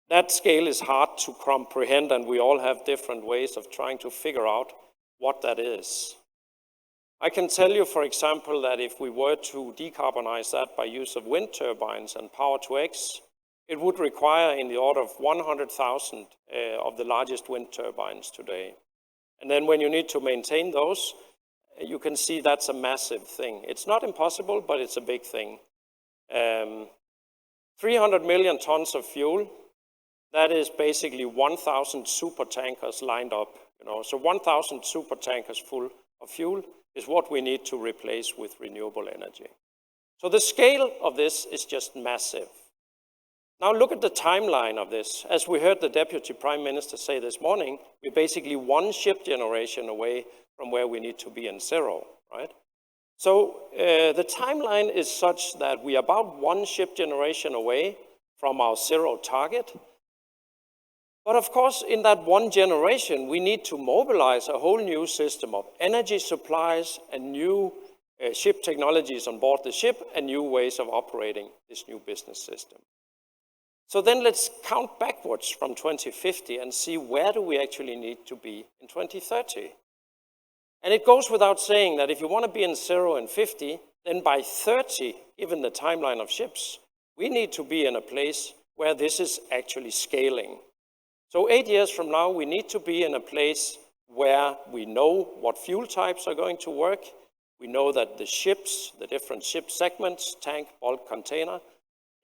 Speaker 5: That scale is hard to comprehend, and we all have different ways of trying to figure out what that is. I can tell you, for example, that if we were to decarbonize that by use of wind turbines and power to X, it would require in the order of 100,000 of the largest wind turbines today. And then when you need to maintain those, you can see that's a massive thing. It's not impossible, but it's a big thing. 300 million tons of fuel, that is basically 1,000 super tankers lined up. So 1,000 super tankers full of fuel is what we need to replace with renewable energy. So the scale of this is just massive. Now look at the timeline of this. As we heard the Deputy Prime Minister say this morning, we're basically one ship generation away from where we need to be in zero, right? So the timeline is such that we are about one ship generation away from our zero target. But of course, in that one generation, we need to mobilize a whole new system of energy supplies and new ship technologies on board the ship and new ways of operating this new business system. So then let's count backwards from 2050 and see where do we actually need to be in 2030. And it goes without saying that if you want to be in 0 and 50, then by 30, given the timeline of ships, we need to be in a place where this is actually scaling. So 8 years from now, we need to be in a place where we know what fuel types are going to work. We know that the ships, the different ship segments, tank, bulk, container,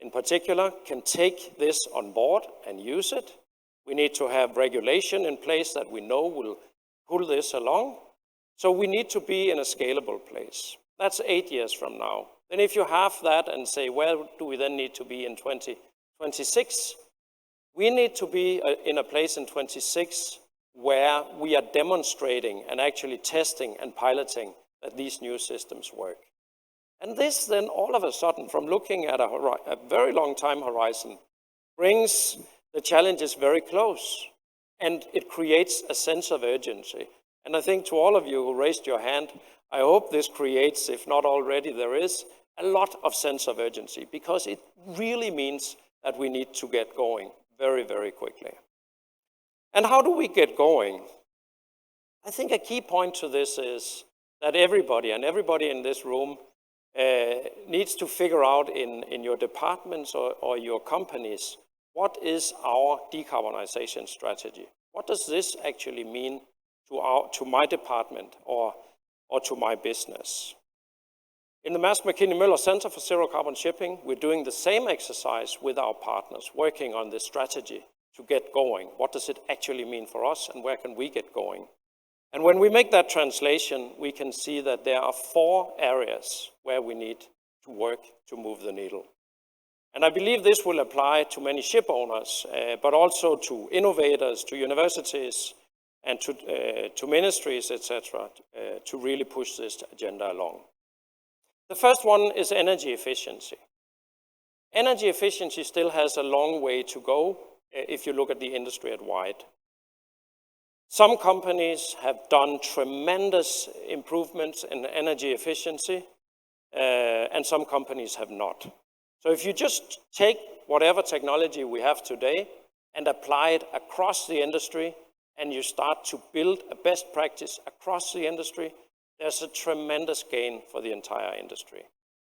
Speaker 5: in particular, can take this on board and use it. We need to have regulation in place that we know will pull this along. So we need to be in a scalable place. That's 8 years from now. Then if you have that and say, where do we then need to be in 2026? We need to be in a place in 26 where we are demonstrating and actually testing and piloting that these new systems work. And this then all of a sudden, from looking at a very long time horizon, brings the challenges very close, and it creates a sense of urgency. And I think to all of you who raised your hand, I hope this creates, if not already there is, a lot of sense of urgency, because it really means that we need to get going very, very quickly. And how do we get going? I think a key point to this is that everybody, and everybody in this room, needs to figure out in your departments or your companies, what is our decarbonization strategy? What does this actually mean to my department or to my business? In the Mærsk Mc-Kinney Møller Center for Zero Carbon Shipping, we're doing the same exercise with our partners, working on this strategy to get going. What does it actually mean for us, and where can we get going? And when we make that translation, we can see that there are 4 areas where we need to work to move the needle. And I believe this will apply to many ship owners, but also to innovators, to universities, and to ministries, etc., to really push this agenda along. The first one is energy efficiency. Energy efficiency still has a long way to go if you look at the industry at wide. Some companies have done tremendous improvements in energy efficiency, and some companies have not. So if you just take whatever technology we have today and apply it across the industry, and you start to build a best practice across the industry, there's a tremendous gain for the entire industry.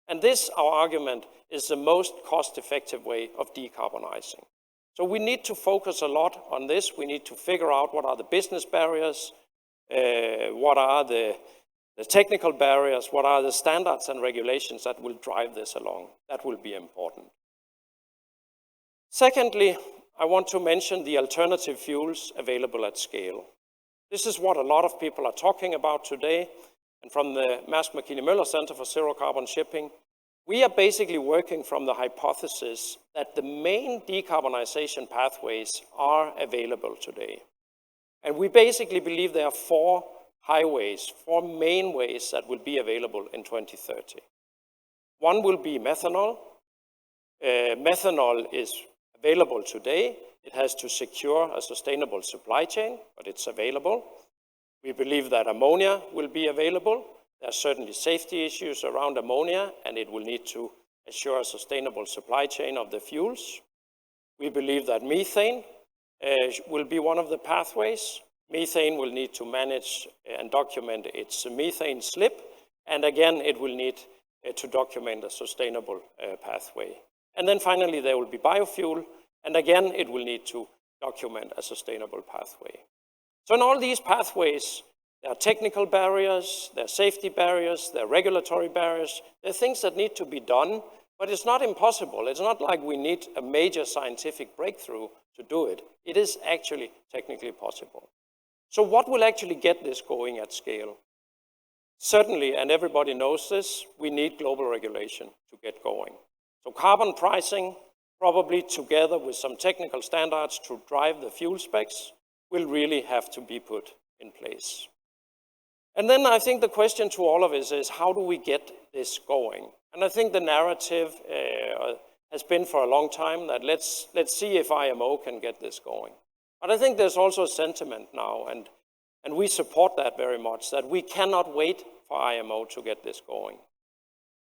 Speaker 5: And this, our argument, is the most cost-effective way of decarbonizing. So we need to focus a lot on this. We need to figure out what are the business barriers, what are the technical barriers, what are the standards and regulations that will drive this along. That will be important. Secondly, I want to mention the alternative fuels available at scale. This is what a lot of people are talking about today. And from the Mærsk Mc-Kinney Møller Center for Zero Carbon Shipping, we are basically working from the hypothesis that the main decarbonization pathways are available today. And we basically believe there are 4 highways, 4 main ways that will be available in 2030. One will be methanol. Methanol is available today. It has to secure a sustainable supply chain, but it's available. We believe that ammonia will be available. There are certainly safety issues around ammonia, and it will need to assure a sustainable supply chain of the fuels. We believe that methane will be one of the pathways. Methane will need to manage and document its methane slip, and again, it will need to document a sustainable pathway. And then finally, there will be biofuel, and again, it will need to document a sustainable pathway. So in all these pathways, there are technical barriers, there are safety barriers, there are regulatory barriers. There are things that need to be done, but it's not impossible. It's not like we need a major scientific breakthrough to do it. It is actually technically possible. So what will actually get this going at scale? Certainly, and everybody knows this, we need global regulation to get going. So carbon pricing, probably together with some technical standards to drive the fuel specs, will really have to be put in place. And then I think the question to all of us is, how do we get this going? And I think the narrative has been for a long time that let's see if IMO can get this going. But I think there's also a sentiment now, and we support that very much, that we cannot wait for IMO to get this going.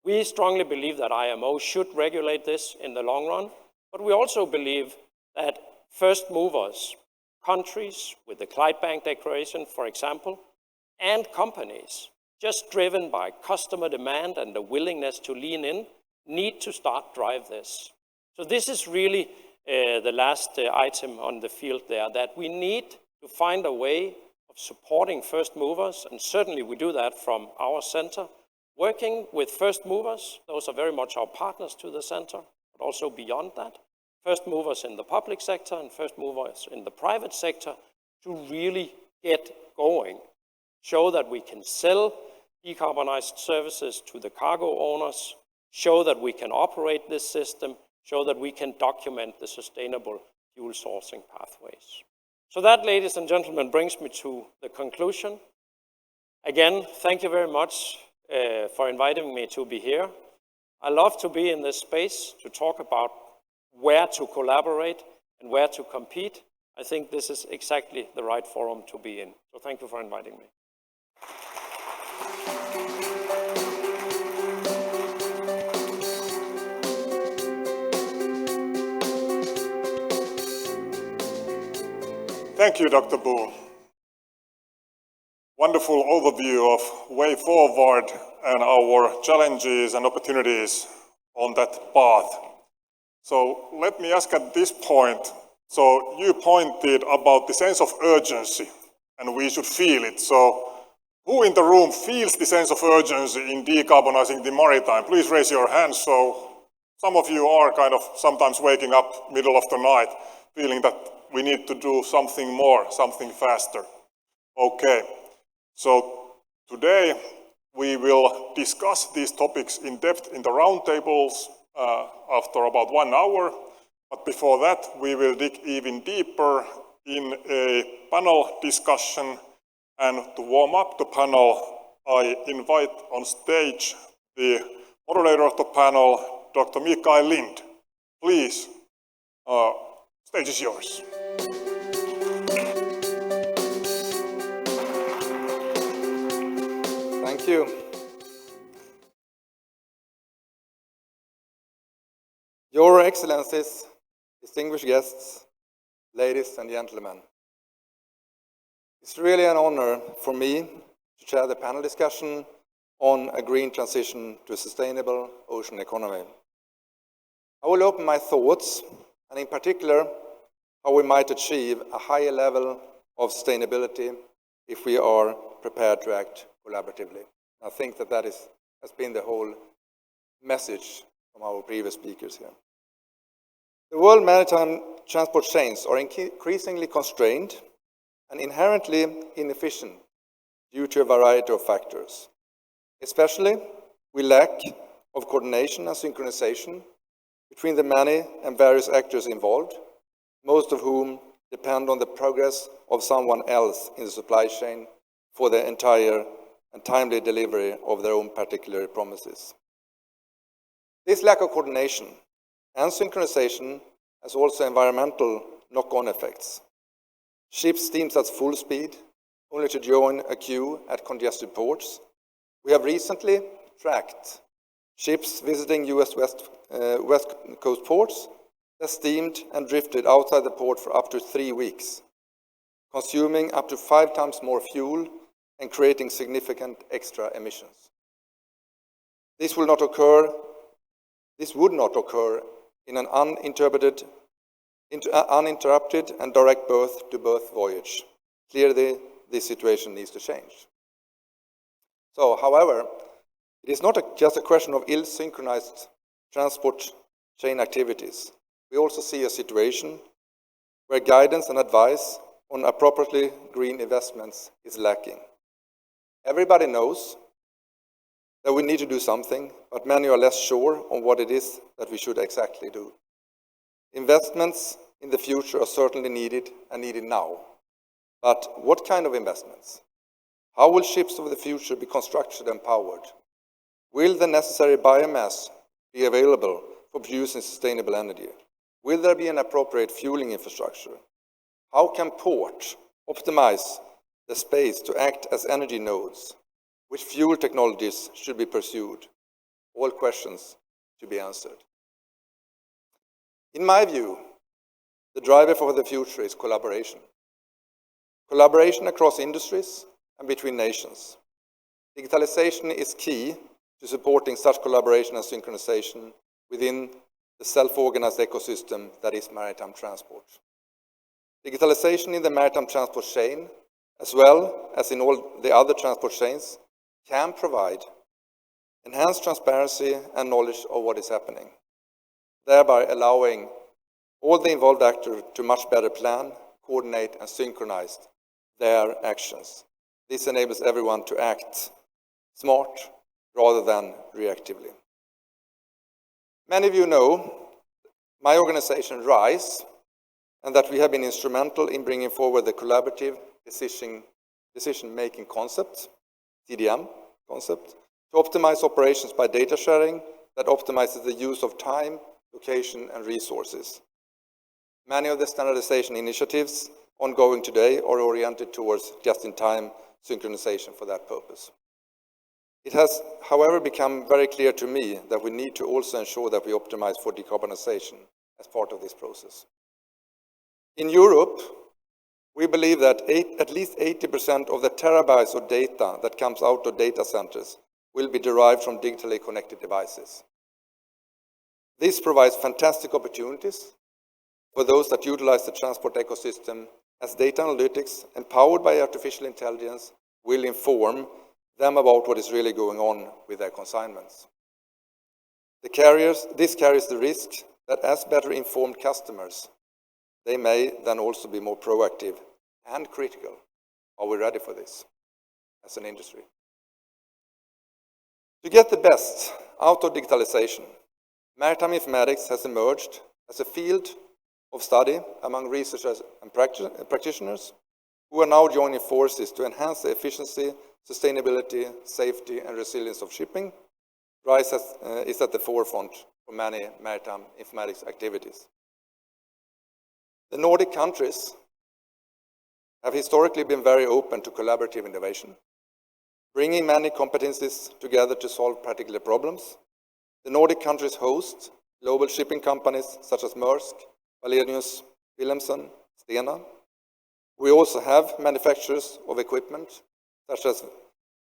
Speaker 5: We strongly believe that IMO should regulate this in the long run, but we also believe that first movers, countries with the Clydebank Declaration, for example, and companies, just driven by customer demand and the willingness to lean in, need to start drive this. So this is really the last item on the field there, that we need to find a way of supporting first movers, and certainly we do that from our center, working with first movers. Those are very much our partners to the center, but also beyond that. First movers in the public sector and first movers in the private sector to really get going. Show that we can sell decarbonized services to the cargo owners, show that we can operate this system, show that we can document the sustainable fuel sourcing pathways. So that, ladies and gentlemen, brings me to the conclusion. Again, thank you very much for inviting me to be here. I love to be in this space to talk about where to collaborate and where to compete. I think this is exactly the right forum to be in. So thank you for inviting me.
Speaker 1: Thank you, Dr. Boo. Wonderful overview of way forward and our challenges and opportunities on that path. So let me ask at this point, so you pointed about the sense of urgency and we should feel it. So who in the room feels the sense of urgency in decarbonizing the maritime? Please raise your hands. So some of you are kind of sometimes waking up middle of the night feeling that we need to do something more, something faster. Okay, so today we will discuss these topics in depth in the roundtables after about 1 hour. But before that, we will dig even deeper in a panel discussion. And to warm up the panel, I invite on stage the moderator of the panel, Dr. Mikael. Please, stage is yours.
Speaker 6: Thank you. Your Excellencies, distinguished guests, ladies and gentlemen. It's really an honor for me to chair the panel discussion on a green transition to a sustainable ocean economy. I will open my thoughts, and in particular, how we might achieve a higher level of sustainability if we are prepared to act collaboratively. I think that has been the whole message from our previous speakers here. The world maritime transport chains are increasingly constrained and inherently inefficient due to a variety of factors. Especially, we lack of coordination and synchronization between the many and various actors involved, most of whom depend on the progress of someone else in the supply chain for the entire and timely delivery of their own particular promises. This lack of coordination and synchronization has also environmental knock-on effects. Ships steam at full speed, only to join a queue at congested ports. We have recently tracked ships visiting US West Coast ports that steamed and drifted outside the port for up to 3 weeks, consuming up to 5 times more fuel and creating significant extra emissions. This would not occur in an uninterrupted and direct berth-to-berth voyage. Clearly, this situation needs to change. So, however, it is not just a question of ill-synchronized transport chain activities. We also see a situation where guidance and advice on appropriately green investments is lacking. Everybody knows that we need to do something, but many are less sure on what it is that we should exactly do. Investments in the future are certainly needed and needed now. But what kind of investments? How will ships of the future be constructed and powered? Will the necessary biomass be available for producing sustainable energy? Will there be an appropriate fueling infrastructure? How can ports optimize the space to act as energy nodes? Which fuel technologies should be pursued? All questions to be answered. In my view, the driver for the future is collaboration. Collaboration across industries and between nations. Digitalization is key to supporting such collaboration and synchronization within the self-organized ecosystem that is maritime transport. Digitalization in the maritime transport chain, as well as in all the other transport chains, can provide enhanced transparency and knowledge of what is happening. thereby allowing all the involved actors to much better plan, coordinate, and synchronize their actions. This enables everyone to act smart rather than reactively. Many of you know my organization, RISE, and that we have been instrumental in bringing forward the collaborative decision-making concept, CDM concept, to optimize operations by data sharing that optimizes the use of time, location, and resources. Many of the standardization initiatives ongoing today are oriented towards just-in-time synchronization for that purpose. It has, however, become very clear to me that we need to also ensure that we optimize for decarbonization as part of this process. In Europe, we believe that at least 80% of the terabytes of data that comes out of data centers will be derived from digitally connected devices. This provides fantastic opportunities for those that utilize the transport ecosystem, as data analytics empowered by artificial intelligence will inform them about what is really going on with their consignments. This carries the risk that as better informed customers, they may then also be more proactive and critical. Are we ready for this as an industry? To get the best out of digitalization, maritime informatics has emerged as a field of study among researchers and practitioners who are now joining forces to enhance the efficiency, sustainability, safety, and resilience of shipping. RISE is at the forefront for many maritime informatics activities. The Nordic countries have historically been very open to collaborative innovation, bringing many competencies together to solve particular problems. The Nordic countries host global shipping companies such as Mærsk, Wallenius Wilhelmsen, Stena. We also have manufacturers of equipment such as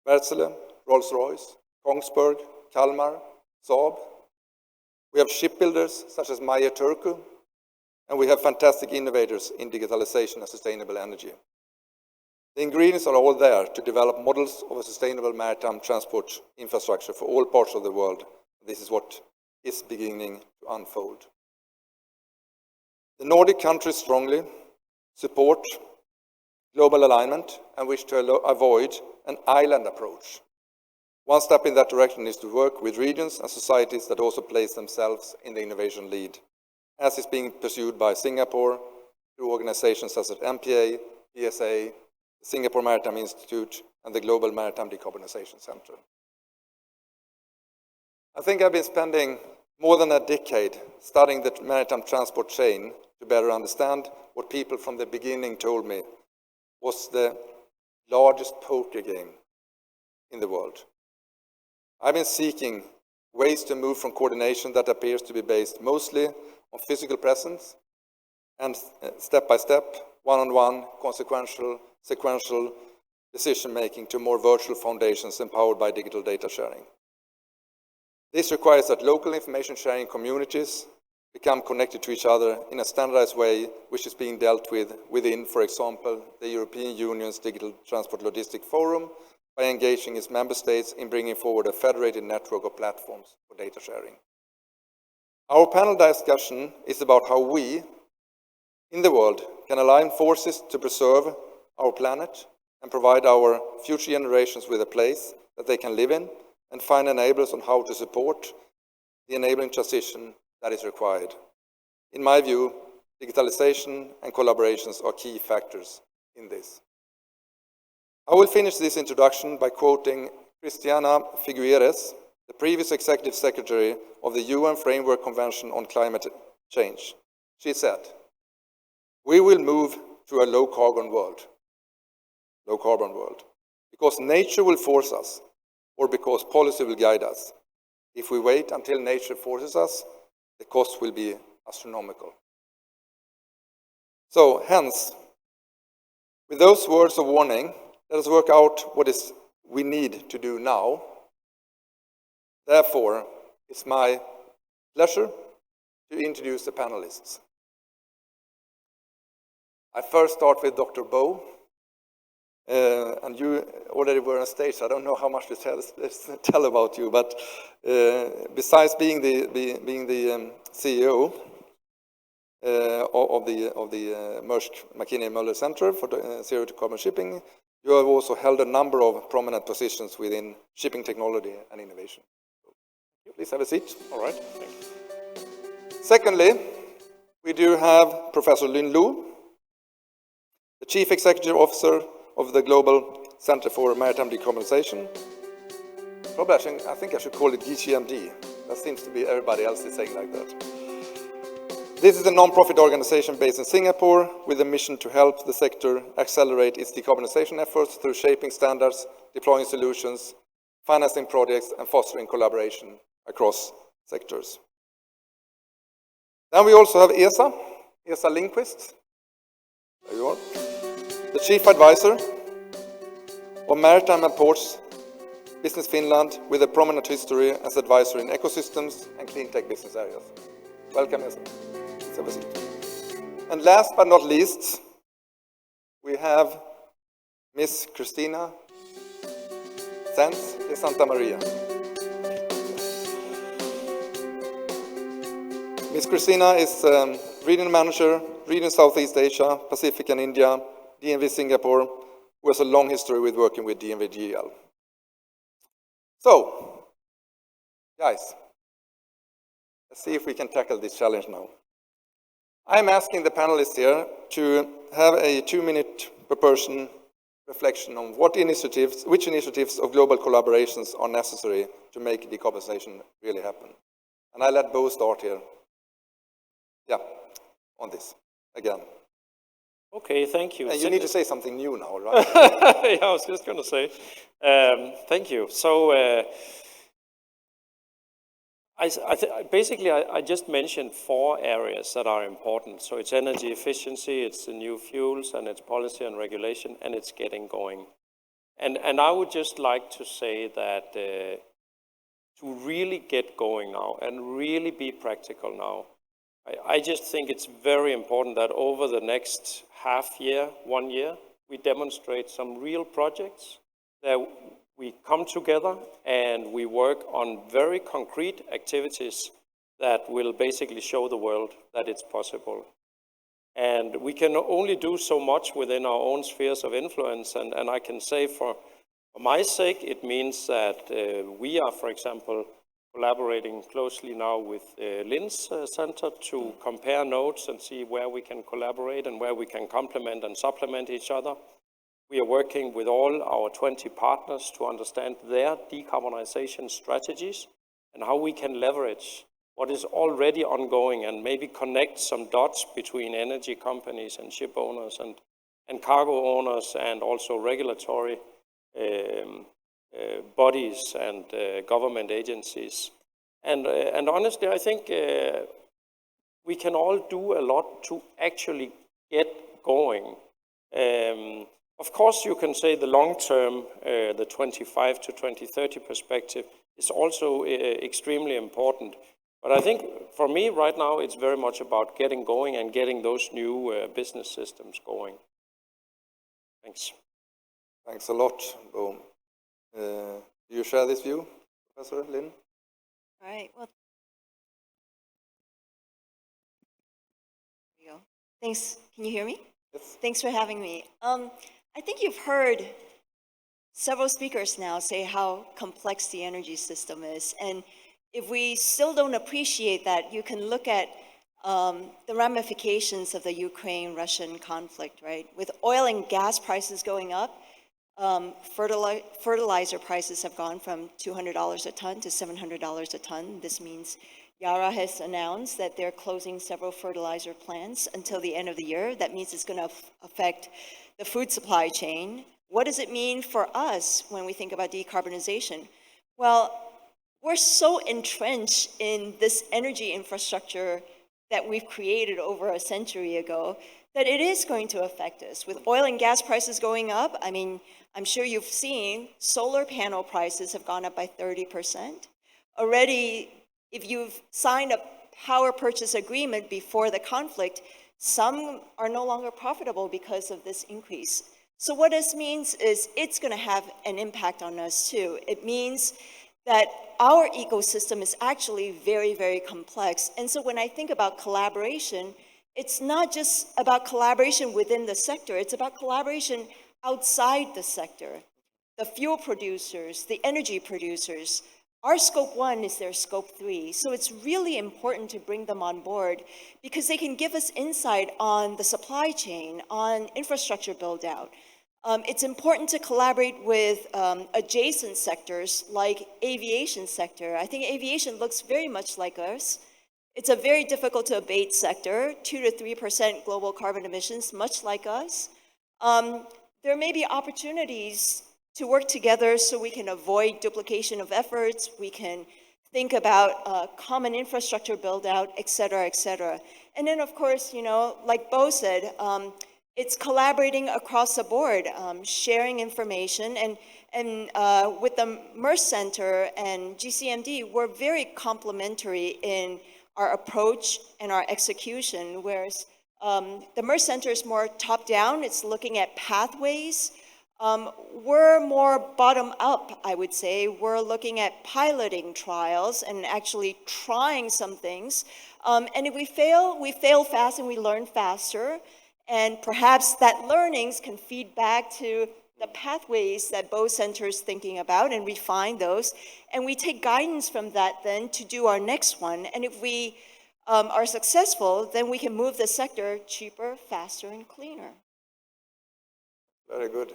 Speaker 6: Wärtsilä, Rolls-Royce, Kongsberg, Kalmar, Saab. We have shipbuilders such as Meyer Turku, and we have fantastic innovators in digitalization and sustainable energy. The ingredients are all there to develop models of a sustainable maritime transport infrastructure for all parts of the world. This is what is beginning to unfold. The Nordic countries strongly support global alignment and wish to avoid an island approach. One step in that direction is to work with regions and societies that also place themselves in the innovation lead, as is being pursued by Singapore through organizations such as MPA, PSA, the Singapore Maritime Institute, and the Global Maritime Decarbonization Center. I think I've been spending more than a decade studying the maritime transport chain to better understand what people from the beginning told me was the largest poker game in the world. I've been seeking ways to move from coordination that appears to be based mostly on physical presence and step-by-step, one-on-one, consequential, sequential decision-making to more virtual foundations empowered by digital data sharing. This requires that local information sharing communities become connected to each other in a standardized way, which is being dealt with within, for example, the European Union's Digital Transport Logistic Forum, by engaging its member states in bringing forward a federated network of platforms for data sharing. Our panel discussion is about how we, in the world, can align forces to preserve our planet and provide our future generations with a place that they can live in, and find enablers on how to support the enabling transition that is required. In my view, digitalization and collaborations are key factors in this. I will finish this introduction by quoting Christiana Figueres, the previous Executive Secretary of the UN Framework Convention on Climate Change. She said, "We will move to a low-carbon world, because nature will force us, or because policy will guide us. If we wait until nature forces us, the cost will be astronomical." So, hence, with those words of warning, let us work out what we need to do now. Therefore, it's my pleasure to introduce the panelists. I first start with Dr. Bo. and you already were on stage. I don't know how much to tell about you, but besides being the CEO of the Mærsk Mc-Kinney Møller Center for Zero to Carbon Shipping, you have also held a number of prominent positions within shipping technology and innovation. Please have a seat.
Speaker 5: All right, thank you.
Speaker 6: Secondly, we do have Professor Lin Lu, the Chief Executive Officer of the Global Center for Maritime Decarbonization. Probably I think I should call it GCMD. That seems to be everybody else is saying like that. This is a non-profit organization based in Singapore with a mission to help the sector accelerate its decarbonization efforts through shaping standards, deploying solutions, financing projects, and fostering collaboration across sectors. Then we also have Esa Lindqvist. There you are. The Chief Advisor of Maritime and Ports Business Finland, with a prominent history as advisor in ecosystems and clean tech business areas. Welcome, Esa. And last but not least, we have Miss Cristina Sanz de Santa Maria. Miss Cristina is Regional Manager, Region Southeast Asia, Pacific and India, DNV Singapore, who has a long history with working with DNV GL. So, guys, let's see if we can tackle this challenge now. I'm asking the panelists here to have a 2-minute per person reflection on which initiatives of global collaborations are necessary to make decarbonization really happen. And I let Bo start here. Yeah, on this, again.
Speaker 5: Okay, thank you.
Speaker 6: And you need to say something new now, right?
Speaker 5: Yeah, I was just going to say. Thank you. So, basically, I just mentioned 4 areas that are important. So it's energy efficiency, it's the new fuels, and it's policy and regulation, and it's getting going. And I would just like to say that to really get going now and really be practical now, I just think it's very important that over the next half year, 1 year, we demonstrate some real projects, that we come together and we work on very concrete activities that will basically show the world that it's possible. And we can only do so much within our own spheres of influence. And I can say for my sake, it means that we are, for example, collaborating closely now with Lin's center to compare notes and see where we can collaborate and where we can complement and supplement each other. We are working with all our 20 partners to understand their decarbonization strategies and how we can leverage what is already ongoing and maybe connect some dots between energy companies and ship owners and cargo owners and also regulatory bodies and government agencies. And honestly, I think we can all do a lot to actually get going. Of course, you can say the long-term, the 25 to 2030 perspective is also extremely important. But I think for me right now, it's very much about getting going and getting those new business systems going. Thanks.
Speaker 6: Thanks a lot, Bo. Do you share this view, Professor Lin?
Speaker 7: All right, well, there you go. Thanks, can you hear me?
Speaker 6: Yes.
Speaker 7: Thanks for having me. I think you've heard several speakers now say how complex the energy system is. And if we still don't appreciate that, you can look at the ramifications of the Ukraine-Russian conflict, right? With oil and gas prices going up, fertilizer prices have gone from $200 a ton to $700 a ton. This means Yara has announced that they're closing several fertilizer plants until the end of the year. That means it's going to affect the food supply chain. What does it mean for us when we think about decarbonization? Well, we're so entrenched in this energy infrastructure that we've created over a century ago that it is going to affect us. With oil and gas prices going up, I mean, I'm sure you've seen solar panel prices have gone up by 30%. Already, if you've signed a power purchase agreement before the conflict, some are no longer profitable because of this increase. So what this means is it's going to have an impact on us too. It means that our ecosystem is actually very, very complex. And so when I think about collaboration, it's not just about collaboration within the sector, it's about collaboration outside the sector. The fuel producers, the energy producers, our scope 1 is their scope 3. So it's really important to bring them on board because they can give us insight on the supply chain, on infrastructure build out. It's important to collaborate with adjacent sectors like aviation sector. I think aviation looks very much like us. It's a very difficult to abate sector, 2 to 3% global carbon emissions, much like us. There may be opportunities to work together so we can avoid duplication of efforts, we can think about common infrastructure build out, et cetera, et cetera. And then of course, you know, like Bo said, it's collaborating across the board, sharing information, and with the Mærsk Center and GCMD, we're very complementary in our approach and our execution, whereas the Mærsk Center is more top-down, it's looking at pathways. We're more bottom-up, I would say. We're looking at piloting trials and actually trying some things. And if we fail fast and we learn faster. And perhaps that learnings can feed back to the pathways that both centers thinking about and refine those. And we take guidance from that then to do our next one. And if we are successful, then we can move the sector cheaper, faster, and cleaner.
Speaker 6: Very good.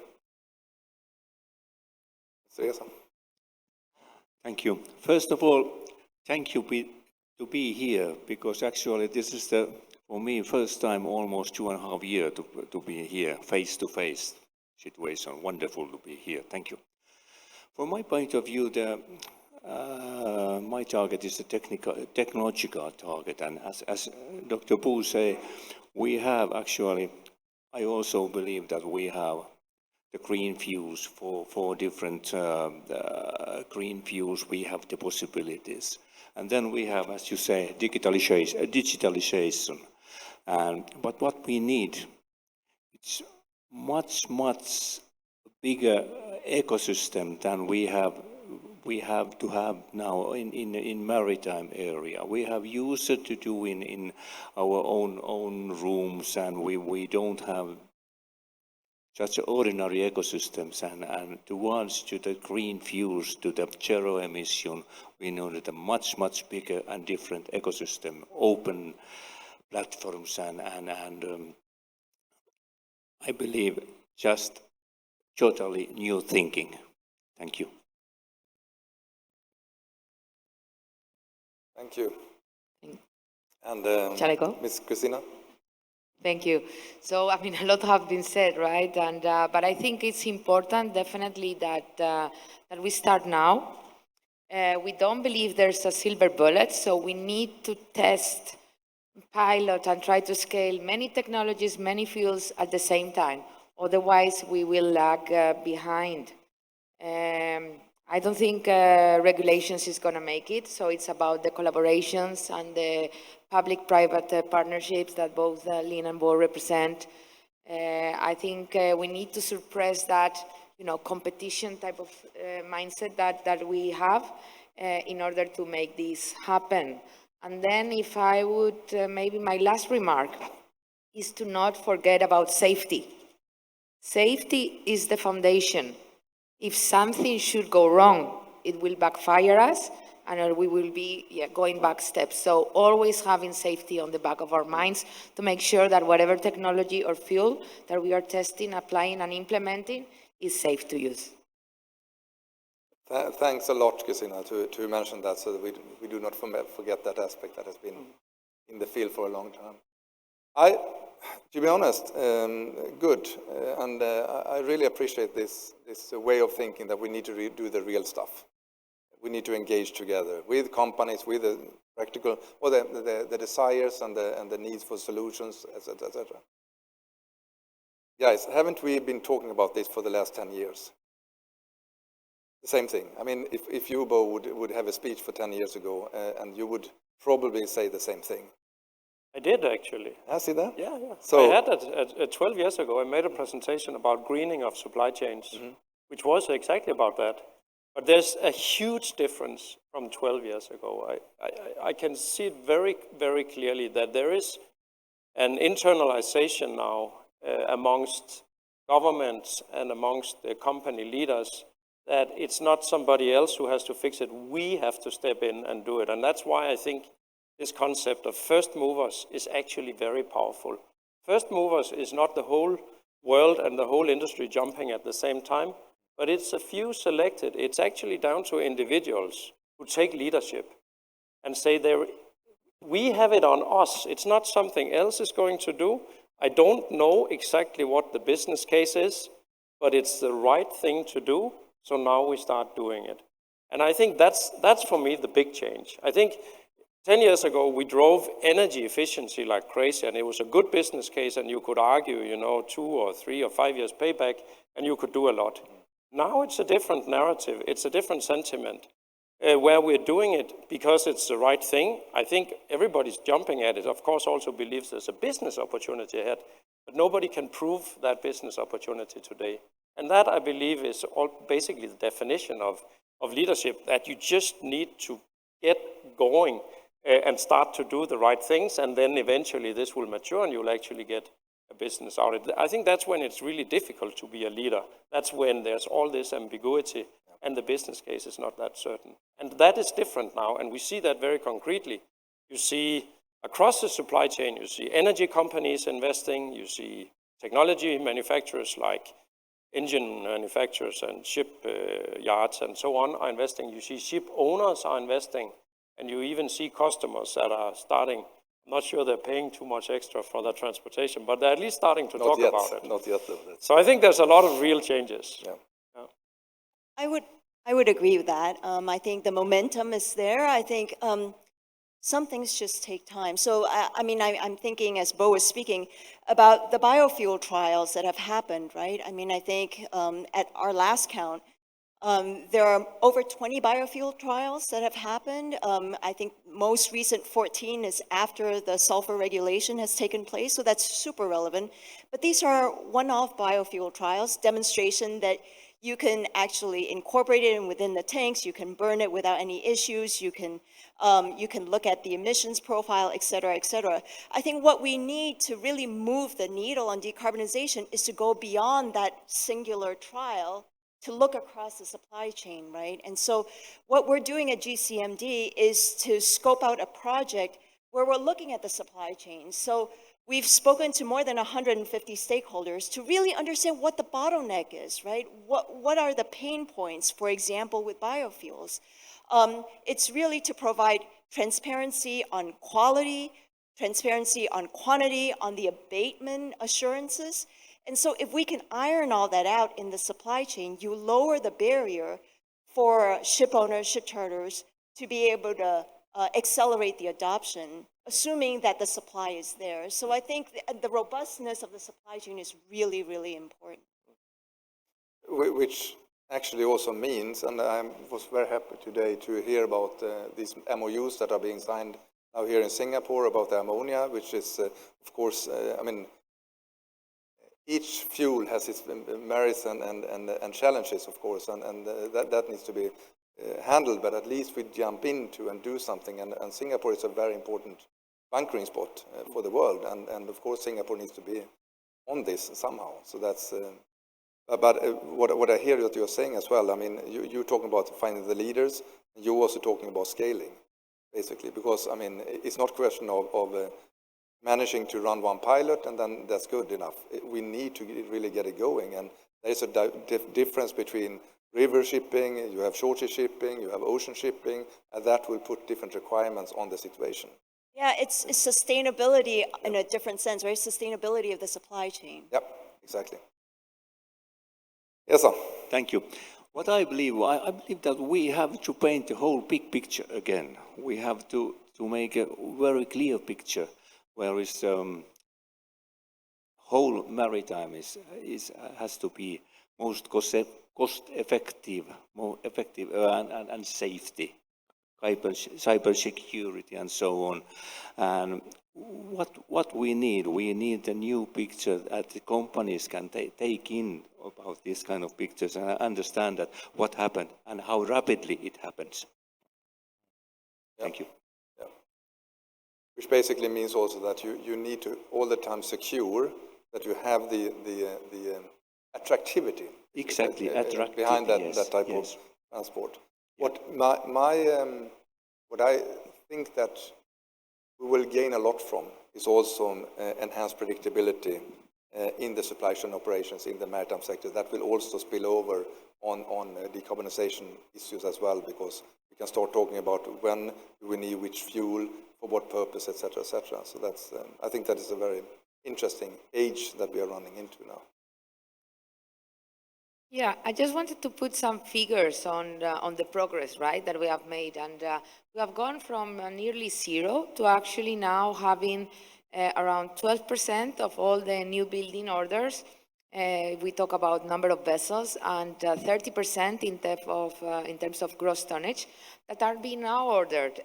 Speaker 8: Thank you. First of all, thank you to be here, because actually this is the, for me, first time almost 2.5 years to be here, face-to-face situation. Wonderful to be here. Thank you. From my point of view, my target is a technological target, and as Dr. Boo say, we have actually, I also believe that we have the green fuels for different green fuels. We have the possibilities, and then we have, as you say, digitalization. But what we need, it's much bigger ecosystem than we have to have now in maritime area. We have used to do in our own rooms, and we don't have such ordinary ecosystems, and towards to the green fuels, to the zero emission, we know that a much bigger and different ecosystem, open platforms, and I believe just totally new thinking. Thank you.
Speaker 6: Thank you. And
Speaker 9: Shall I go?
Speaker 6: Ms. Christina?
Speaker 9: Thank you. So, I mean, a lot have been said, right? And but I think it's important, definitely, that we start now. We don't believe there's a silver bullet, so we need to test, pilot, and try to scale many technologies, many fuels at the same time. Otherwise, we will lag behind. I don't think regulations is going to make it, so it's about the collaborations and the public-private partnerships that both Lynn and Bo represent. I think we need to suppress that, competition type of mindset that we have in order to make this happen. And then if I would, maybe my last remark is to not forget about safety. Safety is the foundation. If something should go wrong, it will backfire us, and we will be going back steps. So always having safety on the back of our minds to make sure that whatever technology or fuel that we are testing, applying, and implementing is safe to use.
Speaker 6: Thanks a lot, Christina, to mention that, so that we do not forget that aspect that has been in the field for a long time. To be honest, good, and I really appreciate this way of thinking that we need to do the real stuff. We need to engage together with companies, with the practical, or the desires and the needs for solutions, etc., etc. Guys, haven't we been talking about this for the last 10 years? The same thing. I mean, if you, Bo, would have a speech for 10 years ago, and you would probably say the same thing.
Speaker 5: did actually.
Speaker 6: I see that.
Speaker 5: Yeah, yeah.
Speaker 6: So
Speaker 5: I had that 12 years ago. I made a presentation about greening of supply chains, which was exactly about that. But there's a huge difference from 12 years ago. I can see it very, very clearly that there is an internalization now amongst governments and amongst the company leaders, that it's not somebody else who has to fix it. We have to step in and do it. And that's why I think this concept of first movers is actually very powerful. First movers is not the whole world and the whole industry jumping at the same time, but it's a few selected. It's actually down to individuals who take leadership and say, we have it on us. It's not something else is going to do. I don't know exactly what the business case is, but it's the right thing to do. So now we start doing it. And I think that's for me the big change. I think 10 years ago, we drove energy efficiency like crazy, and it was a good business case, and you could argue, 2 or 3 or 5 years payback, and you could do a lot. Now it's a different narrative. It's a different sentiment, where we're doing it because it's the right thing. I think everybody's jumping at it. Of course, also believes there's a business opportunity ahead, but nobody can prove that business opportunity today. And that, I believe, is basically the definition of leadership, that you just need to get going and start to do the right things, and then eventually this will mature and you'll actually get a business out of it. I think that's when it's really difficult to be a leader. That's when there's all this ambiguity and the business case is not that certain. And that is different now, and we see that very concretely. You see across the supply chain, you see energy companies investing, you see technology manufacturers like engine manufacturers and ship yards and so on are investing. You see ship owners are investing. And you even see customers that are starting, I'm not sure they're paying too much extra for their transportation, but they're at least starting to talk about it.
Speaker 6: Not yet.
Speaker 5: So I think there's a lot of real changes.
Speaker 6: Yeah.
Speaker 7: I would agree with that. I think the momentum is there. I think some things just take time. So, I'm thinking, as Bo was speaking, about the biofuel trials that have happened, right? I think at our last count, there are over 20 biofuel trials that have happened. I think most recent 14 is after the sulfur regulation has taken place, so that's super relevant. But these are one-off biofuel trials, demonstration that you can actually incorporate it within the tanks, you can burn it without any issues, you can look at the emissions profile, et cetera, et cetera. I think what we need to really move the needle on decarbonization is to go beyond that singular trial to look across the supply chain, right? And so what we're doing at GCMD is to scope out a project where we're looking at the supply chain. So we've spoken to more than 150 stakeholders to really understand what the bottleneck is, right? What are the pain points, for example, with biofuels? It's really to provide transparency on quality, transparency on quantity, on the abatement assurances. And so if we can iron all that out in the supply chain, you lower the barrier for ship owners, ship charters to be able to accelerate the adoption, assuming that the supply is there. So I think the robustness of the supply chain is really, really important.
Speaker 6: Which actually also means, and I was very happy today to hear about these MOUs that are being signed now here in Singapore about the ammonia, which is, of course, each fuel has its merits and challenges, of course, and that needs to be handled, but at least we jump into and do something, and Singapore is a very important bunkering spot for the world, and of course Singapore needs to be on this somehow. So that's, but what I hear that you're saying as well, you're talking about finding the leaders, and you're also talking about scaling, basically, because, it's not a question of managing to run one pilot and then that's good enough. We need to really get it going, and there's a difference between river shipping, you have short sea shipping, you have ocean shipping, and that will put different requirements on the situation.
Speaker 7: Yeah, it's sustainability in a different sense, right? Sustainability of the supply chain.
Speaker 6: Yep, exactly. Yes, sir.
Speaker 8: Thank you. What I believe that we have to paint the whole big picture again. We have to make a very clear picture where is whole maritime has to be most cost effective, more effective and safety cyber security and so on. And what we need a new picture that the companies can take in about these kind of pictures and understand that what happened and how rapidly it happens. Thank you.
Speaker 6: Yeah. Which basically means also that you need to all the time secure that you have the attractivity.
Speaker 8: Exactly, attractivity
Speaker 6: behind that type of transport. What I think that we will gain a lot from is also enhanced predictability in the supply chain operations in the maritime sector. That will also spill over on decarbonization issues as well, because we can start talking about when we need which fuel, for what purpose, etc., etc. So that's, I think that is a very interesting age that we are running into now.
Speaker 9: Yeah, I just wanted to put some figures on the progress, right, that we have made. And we have gone from nearly zero to actually now having around 12% of all the new building orders. We talk about number of vessels, and 30% in terms of gross tonnage that are being now ordered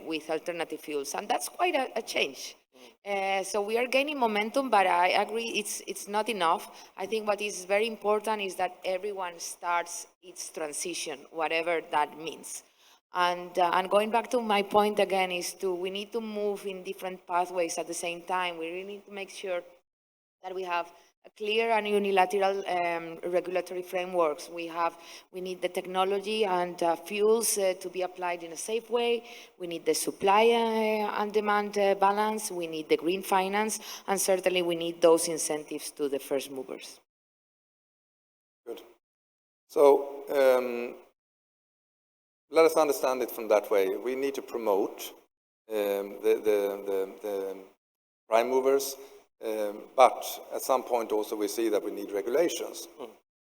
Speaker 9: with alternative fuels. And that's quite a change. So we are gaining momentum, but I agree it's not enough. I think what is very important is that everyone starts its transition, whatever that means. And going back to my point again is we need to move in different pathways at the same time. We really need to make sure that we have a clear and unilateral regulatory frameworks. We need the technology and fuels to be applied in a safe way. We need the supply and demand balance. We need the green finance, and certainly we need those incentives to the first movers.
Speaker 6: Good. So let us understand it from that way. We need to promote the prime movers. But at some point also we see that we need regulations,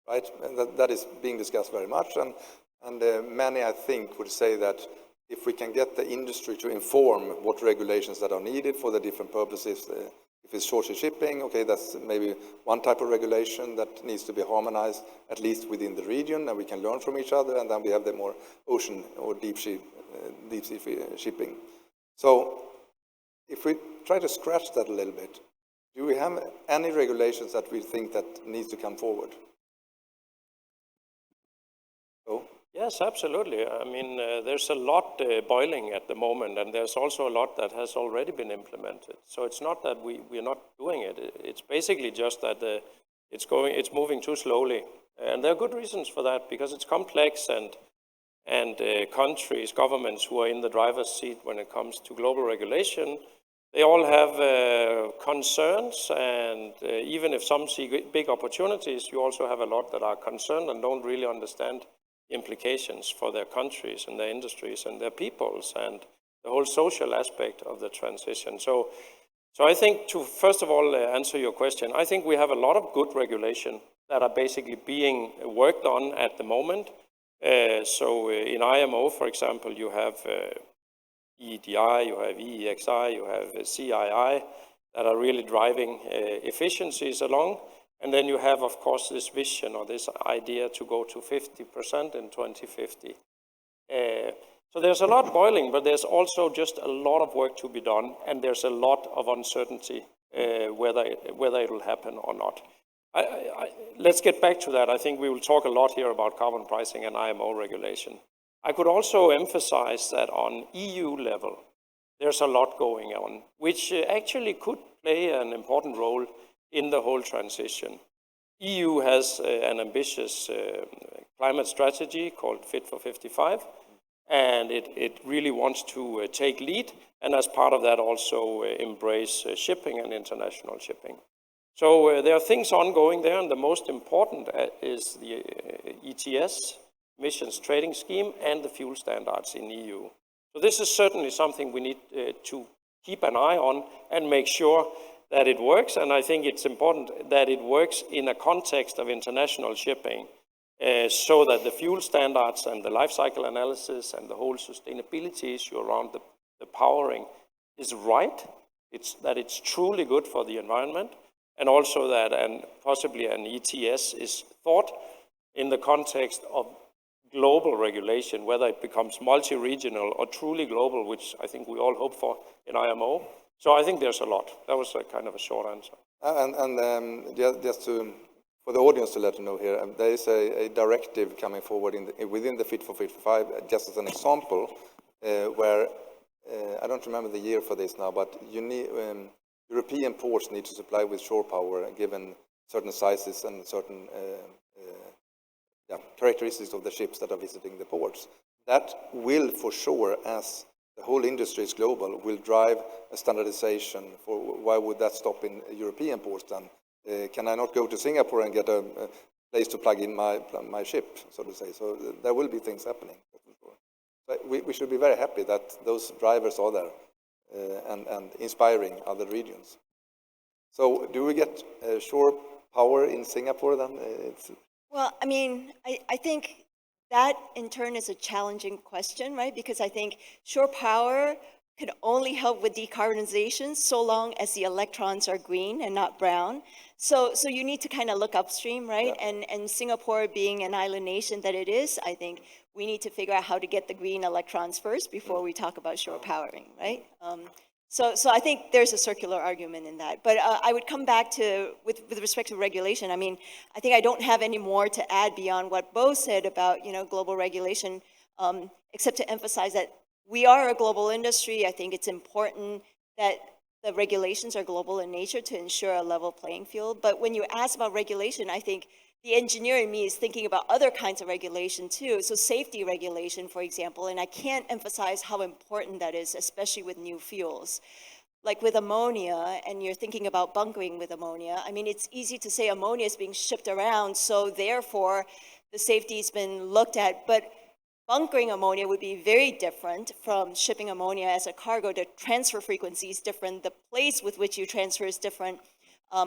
Speaker 6: right? And that is being discussed very much. And many, I think, would say that if we can get the industry to inform what regulations that are needed for the different purposes, if it's short sea shipping, okay, that's maybe one type of regulation that needs to be harmonized, at least within the region, and we can learn from each other, and then we have the more ocean or deep sea shipping. So if we try to scratch that a little bit, do we have any regulations that we think that needs to come forward? Oh?
Speaker 5: Yes, absolutely. I mean, there's a lot boiling at the moment, and there's also a lot that has already been implemented. So it's not that we're not doing it. It's basically just that it's moving too slowly. And there are good reasons for that, because it's complex, and countries, governments who are in the driver's seat when it comes to global regulation, they all have concerns, and even if some see big opportunities, you also have a lot that are concerned and don't really understand the implications for their countries and their industries and their peoples and the whole social aspect of the transition. So I think, to first of all answer your question, I think we have a lot of good regulation that are basically being worked on at the moment. So in IMO, for example, you have EEDI, you have EEXI, you have CII that are really driving efficiencies along. And then you have, of course, this vision or this idea to go to 50% in 2050. So there's a lot boiling, but there's also just a lot of work to be done, and there's a lot of uncertainty whether it will happen or not. Let's get back to that. I think we will talk a lot here about carbon pricing and IMO regulation. I could also emphasize that on EU level, there's a lot going on, which actually could play an important role in the whole transition. EU has an ambitious climate strategy called Fit for 55, and it really wants to take lead, and as part of that also embrace shipping and international shipping. So there are things ongoing there, and the most important is the ETS, emissions trading scheme, and the fuel standards in EU. So this is certainly something we need to keep an eye on and make sure that it works. And I think it's important that it works in a context of international shipping, so that the fuel standards and the life cycle analysis and the whole sustainability issue around the powering is right. That it's truly good for the environment, and also that possibly an ETS is thought in the context of global regulation, whether it becomes multi-regional or truly global, which I think we all hope for in IMO. So I think there's a lot. That was a kind of a short answer.
Speaker 6: Just for the audience to let you know here, there is a directive coming forward within the Fit for 55, just as an example, where, I don't remember the year for this now, but European ports need to supply with shore power given certain sizes and certain characteristics of the ships that are visiting the ports. That will, for sure, as the whole industry is global, will drive a standardization. For why would that stop in European ports then? Can I not go to Singapore and get a place to plug in my ship, so to say? So there will be things happening. But we should be very happy that those drivers are there and inspiring other regions. So do we get shore power in Singapore then?
Speaker 7: Well, I mean, I think that in turn is a challenging question, right? Because I think shore power could only help with decarbonization so long as the electrons are green and not brown. So you need to kind of look upstream, right? Yeah. And Singapore being an island nation that it is, I think we need to figure out how to get the green electrons first before we talk about shore powering, right? So I think there's a circular argument in that. But I would come back to, with respect to regulation, I mean, I think I don't have any more to add beyond what Bo said about, global regulation, except to emphasize that we are a global industry. I think it's important that the regulations are global in nature to ensure a level playing field. But when you ask about regulation, I think the engineer in me is thinking about other kinds of regulation too. So safety regulation, for example, and I can't emphasize how important that is, especially with new fuels. Like with ammonia, and you're thinking about bunkering with ammonia, I mean, it's easy to say ammonia is being shipped around, so therefore the safety's been looked at, but bunkering ammonia would be very different from shipping ammonia as a cargo. The transfer frequency is different, the place with which you transfer is different.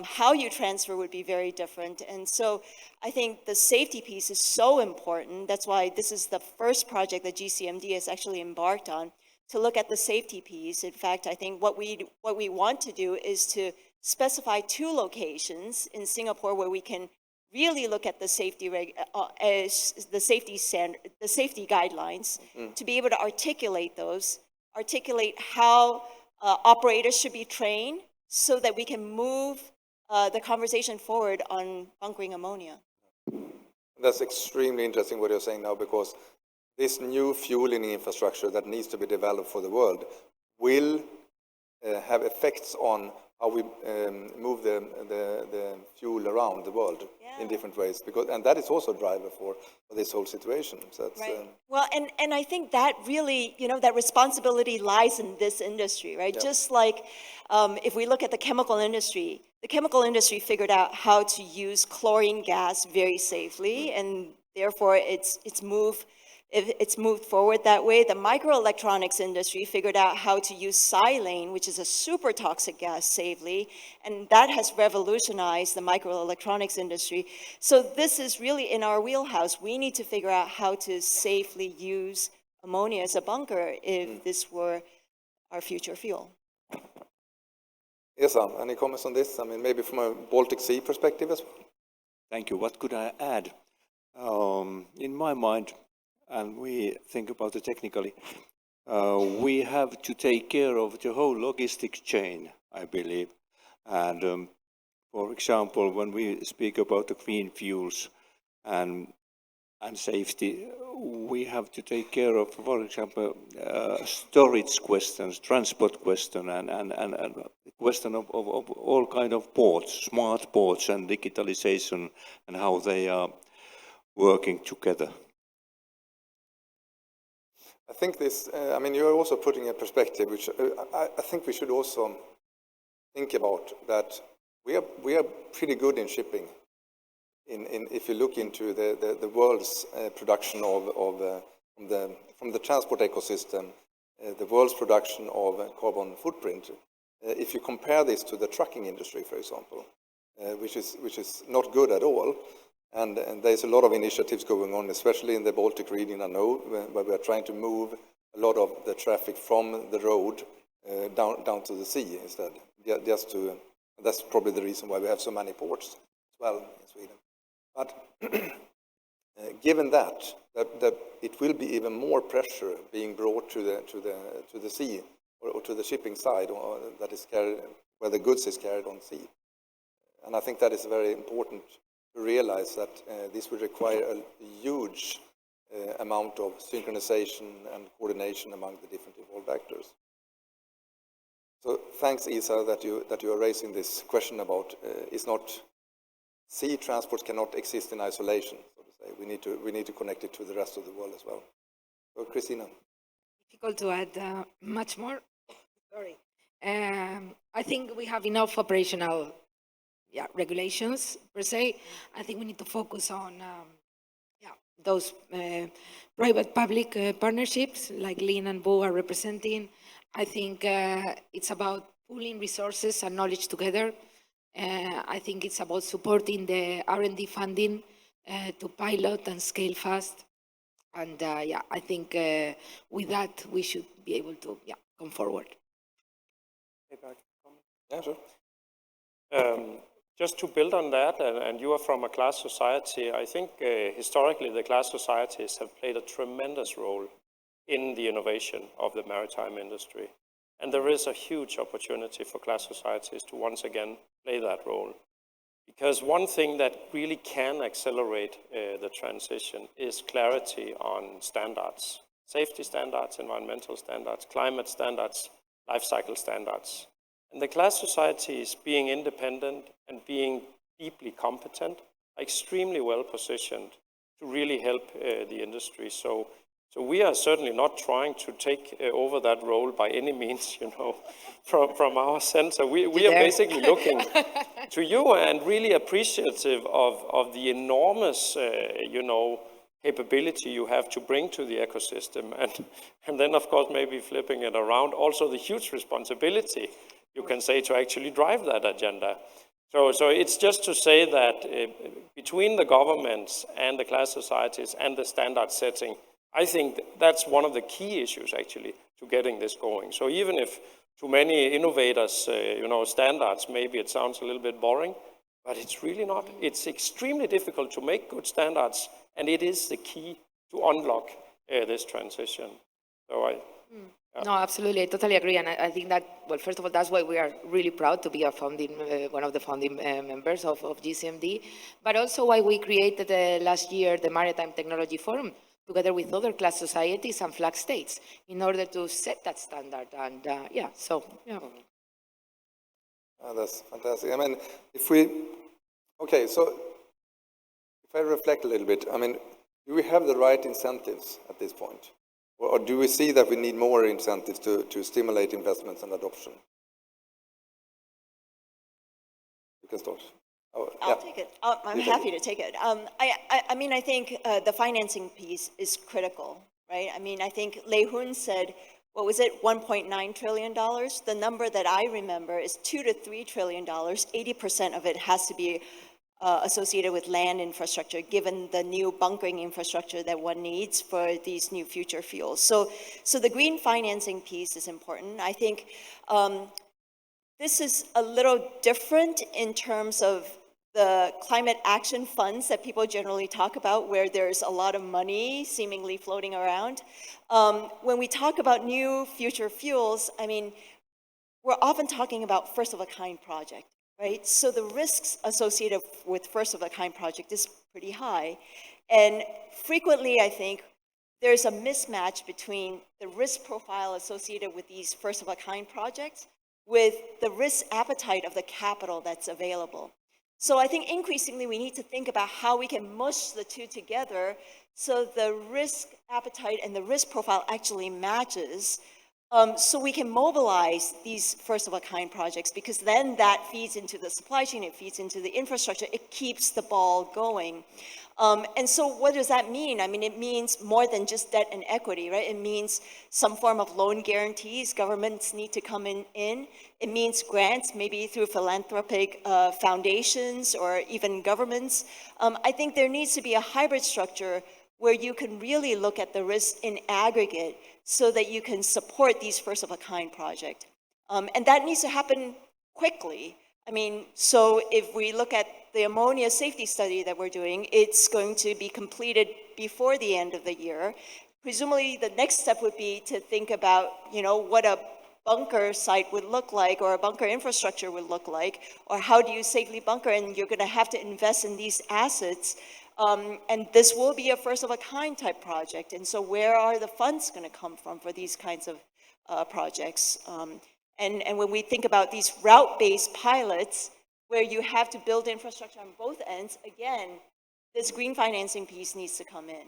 Speaker 7: How you transfer would be very different. And so I think the safety piece is so important. That's why this is the first project that GCMD has actually embarked on, to look at the safety piece. In fact, I think what we want to do is to specify 2 locations in Singapore where we can really look at the safety the safety guidelines, to be able to articulate those, articulate how operators should be trained so that we can move the conversation forward on bunkering ammonia.
Speaker 6: That's extremely interesting what you're saying now, because this new fueling infrastructure that needs to be developed for the world will have effects on how we move the fuel around the world in different ways, and that is also a driver for this whole situation. So that's,
Speaker 7: right. Well, and I think that really, that responsibility lies in this industry, right? Yep. Just like if we look at the chemical industry figured out how to use chlorine gas very safely, and therefore it's moved forward that way. The microelectronics industry figured out how to use silane, which is a super toxic gas, safely, and that has revolutionized the microelectronics industry. So this is really in our wheelhouse. We need to figure out how to safely use ammonia as a bunker if this were our future fuel.
Speaker 6: Yes, any comments on this? I mean, maybe from a Baltic Sea perspective as well?
Speaker 8: Thank you. What could I add? In my mind, and we think about it technically, we have to take care of the whole logistic chain, I believe. And for example, when we speak about the clean fuels and safety, we have to take care of, for example, storage questions, transport question, and question of all kind of ports, smart ports and digitalization, and how they are working together.
Speaker 6: I think this, I mean, you're also putting a perspective which I think we should also think about, that we are pretty good in shipping. If you look into the world's production from the transport ecosystem, the world's production of carbon footprint, if you compare this to the trucking industry, for example, which is not good at all. And there's a lot of initiatives going on, especially in the Baltic region, I know, where we are trying to move a lot of the traffic from the road down to the sea instead. That's probably the reason why we have so many ports as well in Sweden. But given that it will be even more pressure being brought to the sea or to the shipping side, or that is carried, where the goods is carried on sea. And I think that is very important to realize that this will require a huge amount of synchronization and coordination among the different involved actors. So thanks, Isa, that you are raising this question about it's not sea transport cannot exist in isolation, so to say. We need to connect it to the rest of the world as well. So, Christina.
Speaker 9: Difficult to add much more. Sorry. I think we have enough operational regulations per se. I think we need to focus on those private-public partnerships like Lynn and Bo are representing. I think it's about pooling resources and knowledge together. I think it's about supporting the R&D funding to pilot and scale fast. And I think with that, we should be able to come forward.
Speaker 6: Yeah, sure.
Speaker 5: Just to build on that, and you are from a class society, I think historically the class societies have played a tremendous role in the innovation of the maritime industry. And there is a huge opportunity for class societies to once again play that role. Because one thing that really can accelerate the transition is clarity on standards. Safety standards, environmental standards, climate standards, life cycle standards. And the class societies, being independent and being deeply competent, are extremely well positioned to really help the industry. So we are certainly not trying to take over that role by any means, from our center. We are basically looking to you and really appreciative of the enormous, capability you have to bring to the ecosystem. And then, of course, maybe flipping it around, also the huge responsibility, you can say, to actually drive that agenda. So it's just to say that between the governments and the class societies and the standard setting, I think that's one of the key issues, actually, to getting this going. So even if to many innovators, standards, maybe it sounds a little bit boring, but it's really not. It's extremely difficult to make good standards, and it is the key to unlock this transition. So
Speaker 9: No, absolutely. I totally agree. And I think that, well, first of all, that's why we are really proud to be a founding, one of the founding members of GCMD, but also why we created last year the Maritime Technology Forum, together with other class societies and flag states, in order to set that standard. And
Speaker 6: That's fantastic. I mean, if I reflect a little bit, I mean, do we have the right incentives at this point? Or do we see that we need more incentives to stimulate investments and adoption? You can start.
Speaker 7: I'll take it. I'm happy to take it. I mean, I think the financing piece is critical, right? I mean, I think Hoon said, what was it, $1.9 trillion? The number that I remember is $2 to $3 trillion. 80% of it has to be associated with land infrastructure, given the new bunkering infrastructure that one needs for these new future fuels. So the green financing piece is important. I think this is a little different in terms of the climate action funds that people generally talk about, where there's a lot of money seemingly floating around. When we talk about new future fuels, I mean, we're often talking about first-of-a-kind project, right? So the risks associated with first-of-a-kind project is pretty high. And frequently, I think, there's a mismatch between the risk profile associated with these first-of-a-kind projects with the risk appetite of the capital that's available. So I think increasingly we need to think about how we can mush the two together so the risk appetite and the risk profile actually matches, so we can mobilize these first-of-a-kind projects, because then that feeds into the supply chain, it feeds into the infrastructure, it keeps the ball going. And so what does that mean? I mean, it means more than just debt and equity, right? It means some form of loan guarantees. Governments need to come in. It means grants, maybe through philanthropic foundations or even governments. I think there needs to be a hybrid structure where you can really look at the risk in aggregate so that you can support these first-of-a-kind projects. And that needs to happen quickly. I mean, so if we look at the ammonia safety study that we're doing, it's going to be completed before the end of the year. Presumably, the next step would be to think about, what a bunker site would look like, or a bunker infrastructure would look like, or how do you safely bunker, and you're going to have to invest in these assets. And this will be a first-of-a-kind type project. And so where are the funds going to come from for these kinds of projects? And when we think about these route-based pilots, where you have to build infrastructure on both ends, again, this green financing piece needs to come in.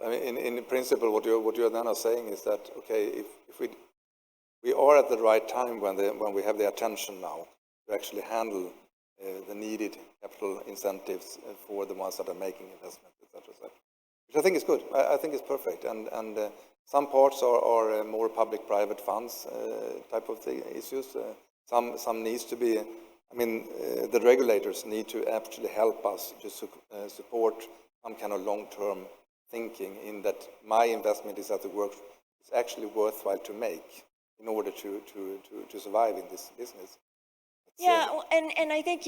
Speaker 6: I mean, in principle, what you're now saying is that, okay, if we are at the right time when we have the attention now to actually handle the needed capital incentives for the ones that are making investments, etc., which I think is good. I think it's perfect. And some parts are more public-private funds type of issues. Some needs to be, I mean, the regulators need to actually help us to support some kind of long-term thinking in that my investment is at the work is actually worthwhile to make in order to survive in this business.
Speaker 7: Yeah, and I think,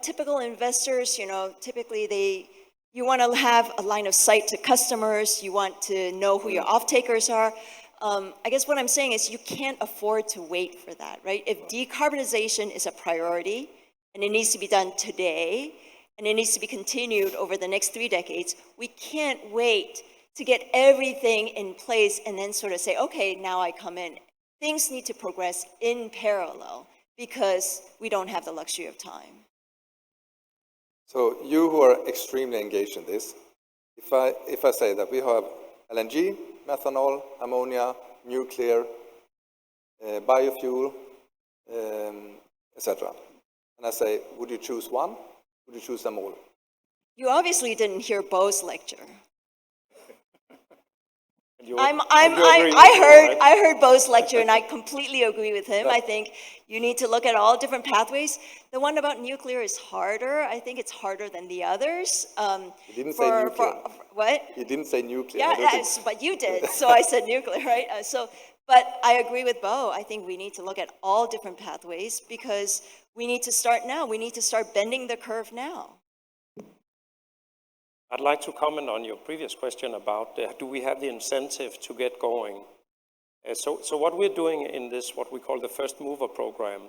Speaker 7: typical investors, typically you want to have a line of sight to customers, you want to know who your off-takers are. I guess what I'm saying is you can't afford to wait for that, right? If decarbonization is a priority and it needs to be done today, and it needs to be continued over the next 3 decades, we can't wait to get everything in place and then sort of say, okay, now I come in. Things need to progress in parallel because we don't have the luxury of time.
Speaker 6: So you who are extremely engaged in this, if I say that we have LNG, methanol, ammonia, nuclear, biofuel, etc., and I say, would you choose one? Would you choose them all?
Speaker 7: You obviously didn't hear Bo's lecture. I heard Bo's lecture, and I completely agree with him. I think you need to look at all different pathways. The one about nuclear is harder. I think it's harder than the others.
Speaker 6: You didn't say nuclear.
Speaker 7: What?
Speaker 6: You didn't say nuclear.
Speaker 7: Yeah, but you did. So I said nuclear, right? But I agree with Bo. I think we need to look at all different pathways because we need to start now. We need to start bending the curve now.
Speaker 5: I'd like to comment on your previous question about do we have the incentive to get going? So what we're doing in this, what we call the First Mover Program,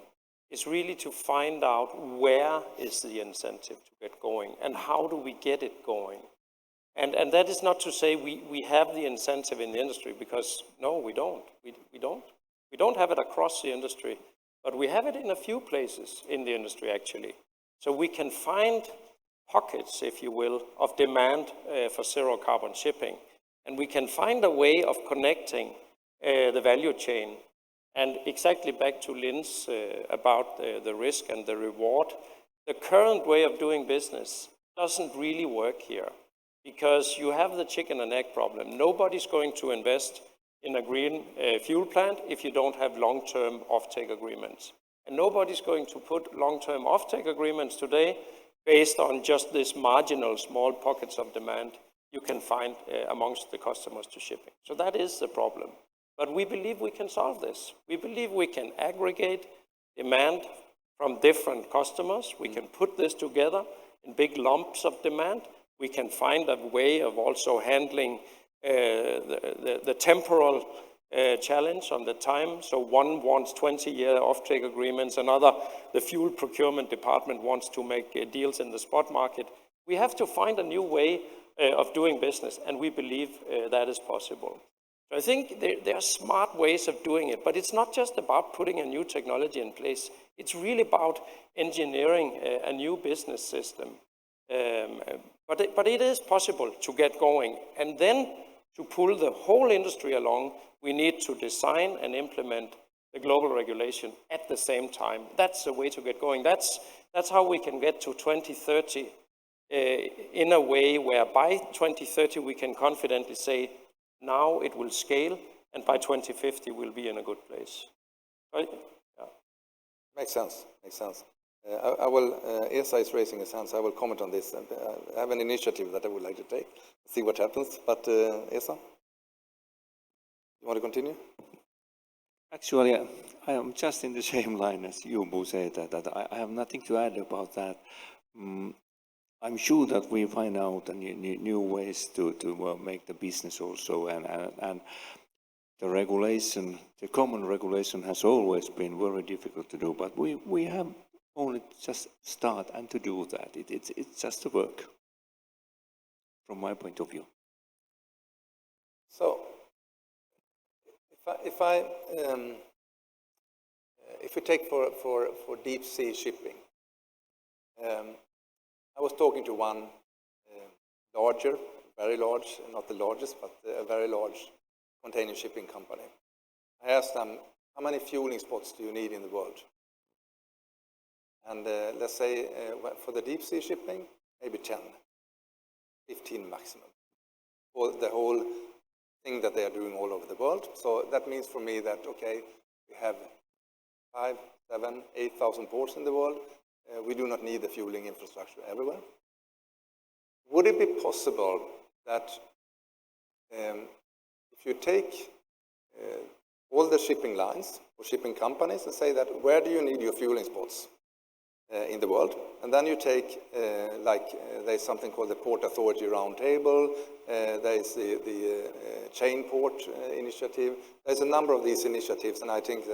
Speaker 5: is really to find out where is the incentive to get going and how do we get it going. And that is not to say we have the incentive in the industry, because no, we don't. We don't have it across the industry, but we have it in a few places in the industry, actually. So we can find pockets, if you will, of demand for zero carbon shipping. And we can find a way of connecting the value chain. And exactly back to Lynn's about the risk and the reward, the current way of doing business doesn't really work here, because you have the chicken and egg problem. Nobody's going to invest in a green fuel plant if you don't have long-term offtake agreements. And nobody's going to put long-term offtake agreements today based on just this marginal small pockets of demand you can find amongst the customers to shipping. So that is the problem. But we believe we can solve this. We believe we can aggregate demand from different customers. We can put this together in big lumps of demand. We can find a way of also handling the temporal challenge on the time. So one wants 20-year offtake agreements, another, the fuel procurement department wants to make deals in the spot market. We have to find a new way of doing business, and we believe that is possible. So I think there are smart ways of doing it, but it's not just about putting a new technology in place. It's really about engineering a new business system. But it is possible to get going. And then to pull the whole industry along, we need to design and implement the global regulation at the same time. That's the way to get going. That's how we can get to 2030 in a way where by 2030 we can confidently say, now it will scale, and by 2050 we'll be in a good place. Right? Yeah.
Speaker 6: Makes sense. Makes sense. I will, ESA is raising his hand, so I will comment on this. I have an initiative that I would like to take, see what happens. But ESA, you want to continue?
Speaker 8: Actually, I am just in the same line as you, Bo, said that I have nothing to add about that. I'm sure that we find out new ways to make the business also, and the regulation, the common regulation has always been very difficult to do, but we have only just start and to do that. It's just a work, from my point of view.
Speaker 6: So, if we take for deep sea shipping, I was talking to one larger, very large, not the largest, but a very large container shipping company. I asked them, how many fueling spots do you need in the world? And let's say for the deep sea shipping, maybe 10, 15 maximum, for the whole thing that they are doing all over the world. So that means for me that, okay, we have 5, 7, 8,000 ports in the world. We do not need the fueling infrastructure everywhere. Would it be possible that if you take all the shipping lines or shipping companies and say that where do you need your fueling spots in the world, and then you take there's something called the Port Authority Roundtable, there's the Chain Port Initiative, there's a number of these initiatives, and I think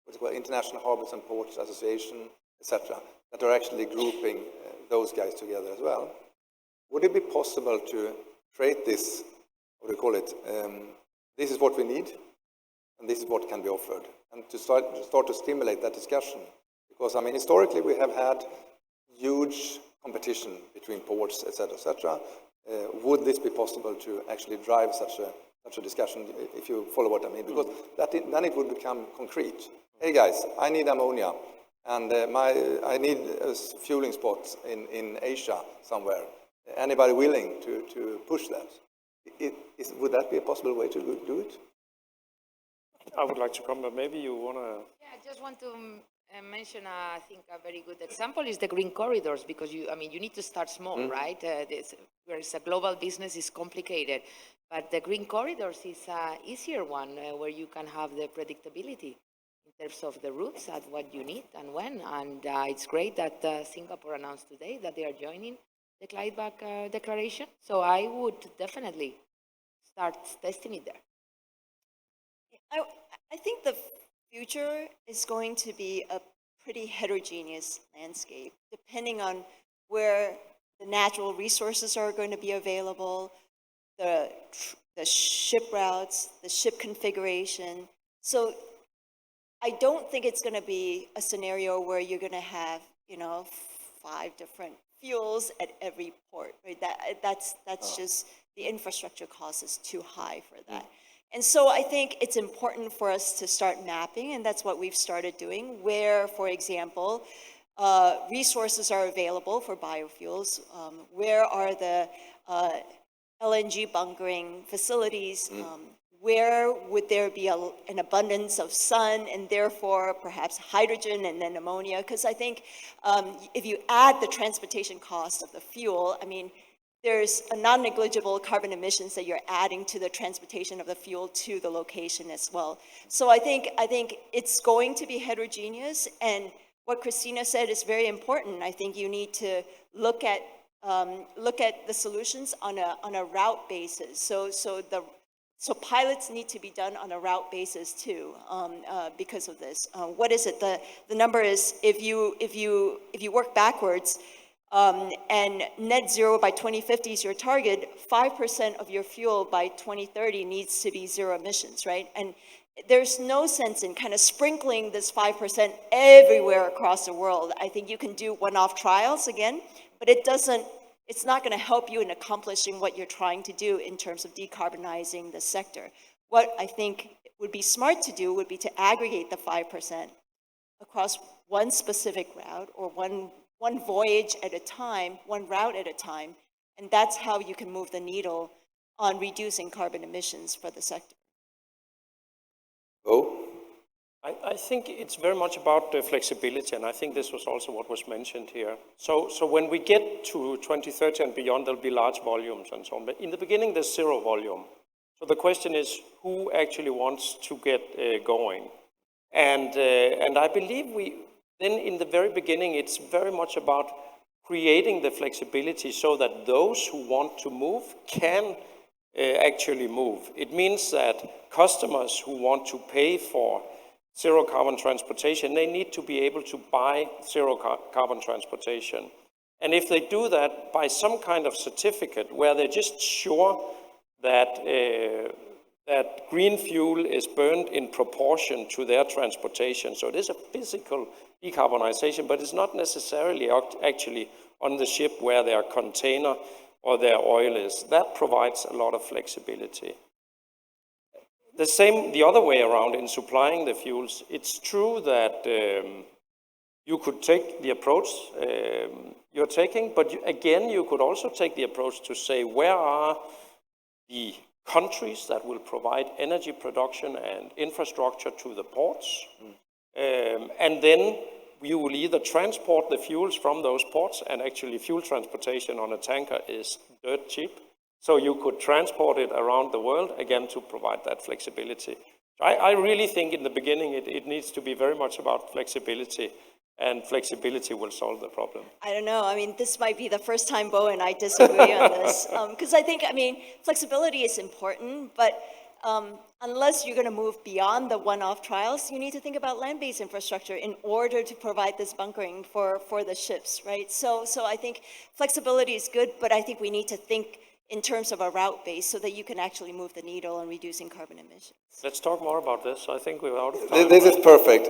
Speaker 6: what's called International Harbors and Ports Association, etc., that are actually grouping those guys together as well. Would it be possible to create this, what do you call it, this is what we need, and this is what can be offered, and to start to stimulate that discussion? Because, I mean, historically we have had huge competition between ports, etc., etc. Would this be possible to actually drive such a discussion, if you follow what I mean? Because then it would become concrete. Hey guys, I need ammonia, and I need fueling spots in Asia somewhere. Anybody willing to push that? Would that be a possible way to do it?
Speaker 5: I would like to come, but maybe you want to...
Speaker 9: Yeah, I just want to mention, I think a very good example is the green corridors, because you need to start small, right? Whereas a global business is complicated, but the green corridors is an easier one where you can have the predictability in terms of the routes at what you need and when. And it's great that Singapore announced today that they are joining the Clydeback Declaration. So I would definitely start testing it there.
Speaker 7: I think the future is going to be a pretty heterogeneous landscape, depending on where the natural resources are going to be available, the ship routes, the ship configuration. So I don't think it's going to be a scenario where you're going to have, 5 different fuels at every port. Right? That's just, the infrastructure cost is too high for that. And so I think it's important for us to start mapping, and that's what we've started doing, where, for example, resources are available for biofuels, where are the LNG bunkering facilities, where would there be an abundance of sun and therefore perhaps hydrogen and then ammonia? Because I think if you add the transportation cost of the fuel, I mean, there's a non-negligible carbon emissions that you're adding to the transportation of the fuel to the location as well. So I think it's going to be heterogeneous, and what Christina said is very important. I think you need to look at the solutions on a route basis. So pilots need to be done on a route basis too, because of this. What is it? The number is, if you work backwards, and net zero by 2050 is your target, 5% of your fuel by 2030 needs to be zero emissions, right? And there's no sense in kind of sprinkling this 5% everywhere across the world. I think you can do one-off trials again, but it's not going to help you in accomplishing what you're trying to do in terms of decarbonizing the sector. What I think would be smart to do would be to aggregate the 5% across one specific route or one voyage at a time, one route at a time, and that's how you can move the needle on reducing carbon emissions for the sector.
Speaker 6: Oh?
Speaker 5: I think it's very much about the flexibility, and I think this was also what was mentioned here. So when we get to 2030 and beyond, there'll be large volumes and so on, but in the beginning there's zero volume. So the question is, who actually wants to get going? And I believe then in the very beginning, it's very much about creating the flexibility so that those who want to move can actually move. It means that customers who want to pay for zero carbon transportation, they need to be able to buy zero carbon transportation. And if they do that by some kind of certificate where they're just sure that that green fuel is burned in proportion to their transportation. So it is a physical decarbonization, but it's not necessarily actually on the ship where their container or their oil is. That provides a lot of flexibility. The same, the other way around in supplying the fuels, it's true that you could take the approach you're taking, but again, you could also take the approach to say, where are the countries that will provide energy production and infrastructure to the ports? And then you will either transport the fuels from those ports, and actually fuel transportation on a tanker is dirt cheap. So you could transport it around the world, again, to provide that flexibility. I really think in the beginning it needs to be very much about flexibility, and flexibility will solve the problem.
Speaker 7: I don't know. I mean, this might be the first time Bo and I disagree on this. Because I think, flexibility is important, but unless you're going to move beyond the one-off trials, you need to think about land-based infrastructure in order to provide this bunkering for the ships, right? So I think flexibility is good, but I think we need to think in terms of a route base so that you can actually move the needle on reducing carbon emissions.
Speaker 5: Let's talk more about this. I think we're out of time.
Speaker 6: This is perfect.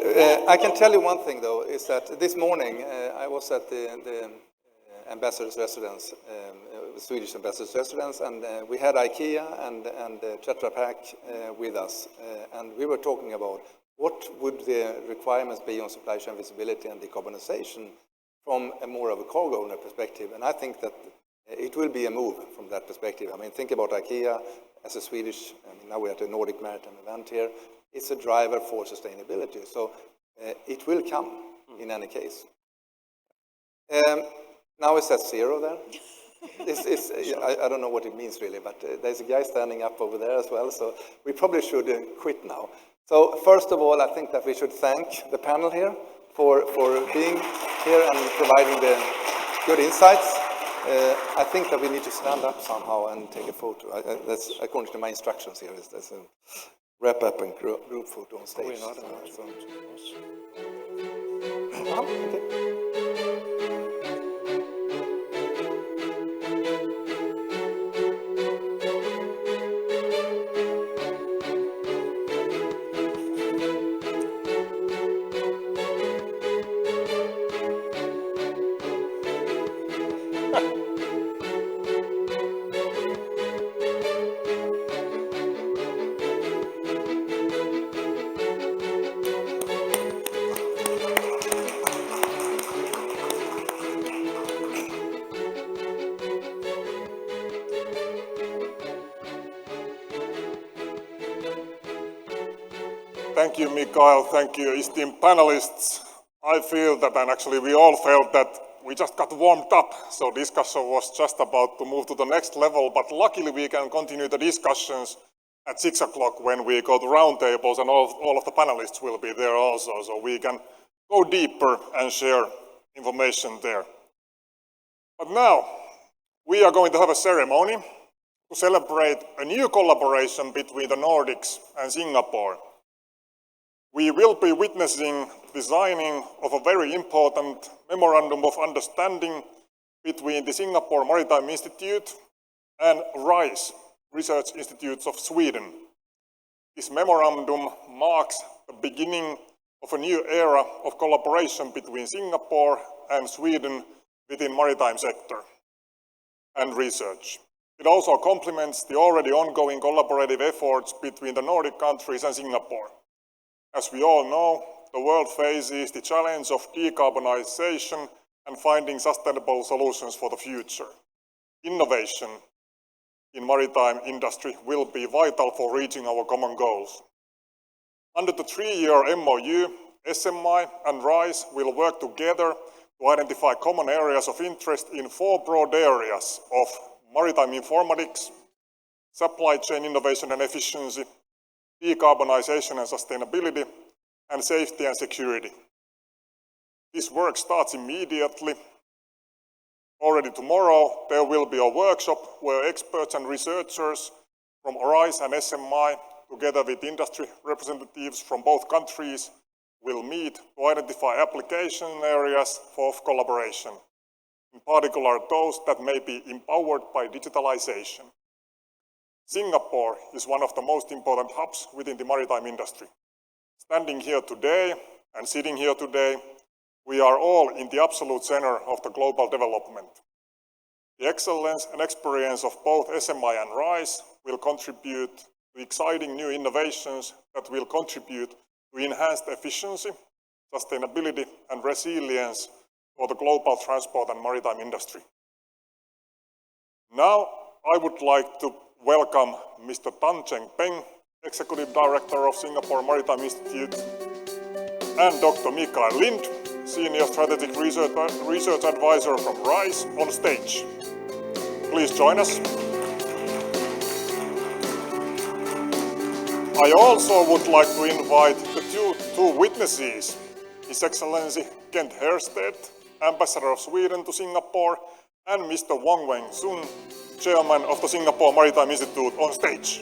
Speaker 6: I can tell you one thing, though, is that this morning I was at the ambassador's residence, the Swedish ambassador's residence, and we had IKEA and Tetra Pak with us, and we were talking about what would the requirements be on supply chain visibility and decarbonization from a more of a cargo owner perspective, and I think that it will be a move from that perspective. I mean, think about IKEA as a Swedish, now we're at the Nordic Maritime event here, it's a driver for sustainability, so it will come in any case. Now it says zero there. I don't know what it means really, but there's a guy standing up over there as well, so we probably should quit now. So first of all, I think that we should thank the panel here for being here and providing the good insights. I think that we need to stand up somehow and take a photo. That's according to my instructions here. There's a wrap up and group photo on stage. Okay.
Speaker 1: Thank you, Mikael. Thank you, esteemed panelists. I feel that, and actually we all felt that we just got warmed up, so discussion was just about to move to the next level, but luckily we can continue the discussions at 6 o'clock when we go to roundtables, and all of the panelists will be there also, so we can go deeper and share information there. But now, we are going to have a ceremony to celebrate a new collaboration between the Nordics and Singapore. We will be witnessing the signing of a very important memorandum of understanding between the Singapore Maritime Institute and RISE, Research Institutes of Sweden. This memorandum marks the beginning of a new era of collaboration between Singapore and Sweden within maritime sector and research. It also complements the already ongoing collaborative efforts between the Nordic countries and Singapore. As we all know, the world faces the challenge of decarbonization and finding sustainable solutions for the future. Innovation in maritime industry will be vital for reaching our common goals. Under the 3-year MOU, SMI and RISE will work together to identify common areas of interest in 4 broad areas of maritime informatics, supply chain innovation and efficiency, decarbonization and sustainability, and safety and security. This work starts immediately. Already tomorrow, there will be a workshop where experts and researchers from ORISE and SMI, together with industry representatives from both countries, will meet to identify application areas for collaboration, in particular those that may be empowered by digitalization. Singapore is one of the most important hubs within the maritime industry. Standing here today and sitting here today, we are all in the absolute center of the global development. The excellence and experience of both SMI and RISE will contribute to exciting new innovations that will contribute to enhanced efficiency, sustainability, and resilience for the global transport and maritime industry. Now, I would like to welcome Mr. Tan Cheng Peng, Executive Director of Singapore Maritime Institute, and Dr. Mikael Lind, Senior Strategic Research Advisor from RISE, on stage. Please join us. I also would like to invite the two witnesses, His Excellency Kent Hersted, Ambassador of Sweden to Singapore, and Mr. Wong Weng Sun, Chairman of the Singapore Maritime Institute, on stage.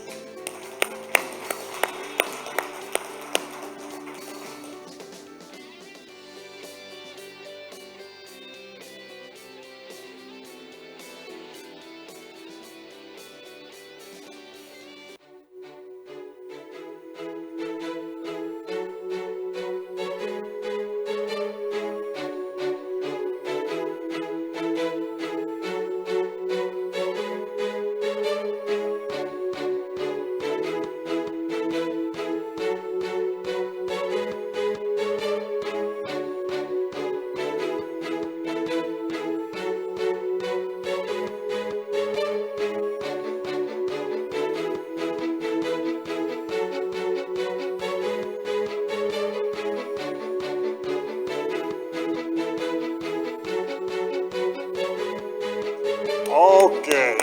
Speaker 1: Okay.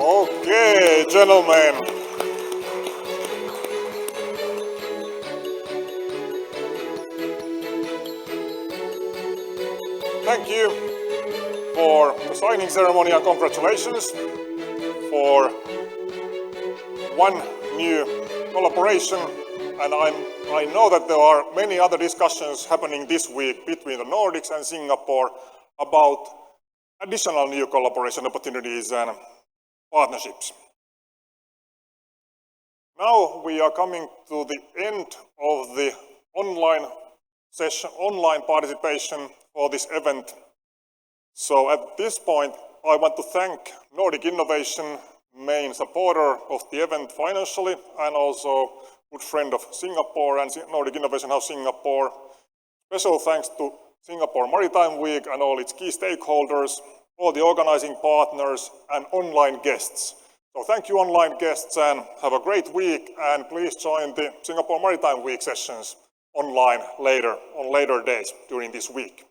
Speaker 1: Okay, gentlemen. Thank you for the signing ceremony and congratulations for one new collaboration. And I know that there are many other discussions happening this week between the Nordics and Singapore about additional new collaboration opportunities and partnerships. Now we are coming to the end of the online session, online participation for this event. So at this point, I want to thank Nordic Innovation, main supporter of the event financially, and also good friend of Singapore and Nordic Innovation House Singapore. Special thanks to Singapore Maritime Week and all its key stakeholders, all the organizing partners, and online guests. So thank you, online guests, and have a great week, and please join the Singapore Maritime Week sessions online later, on later days during this week.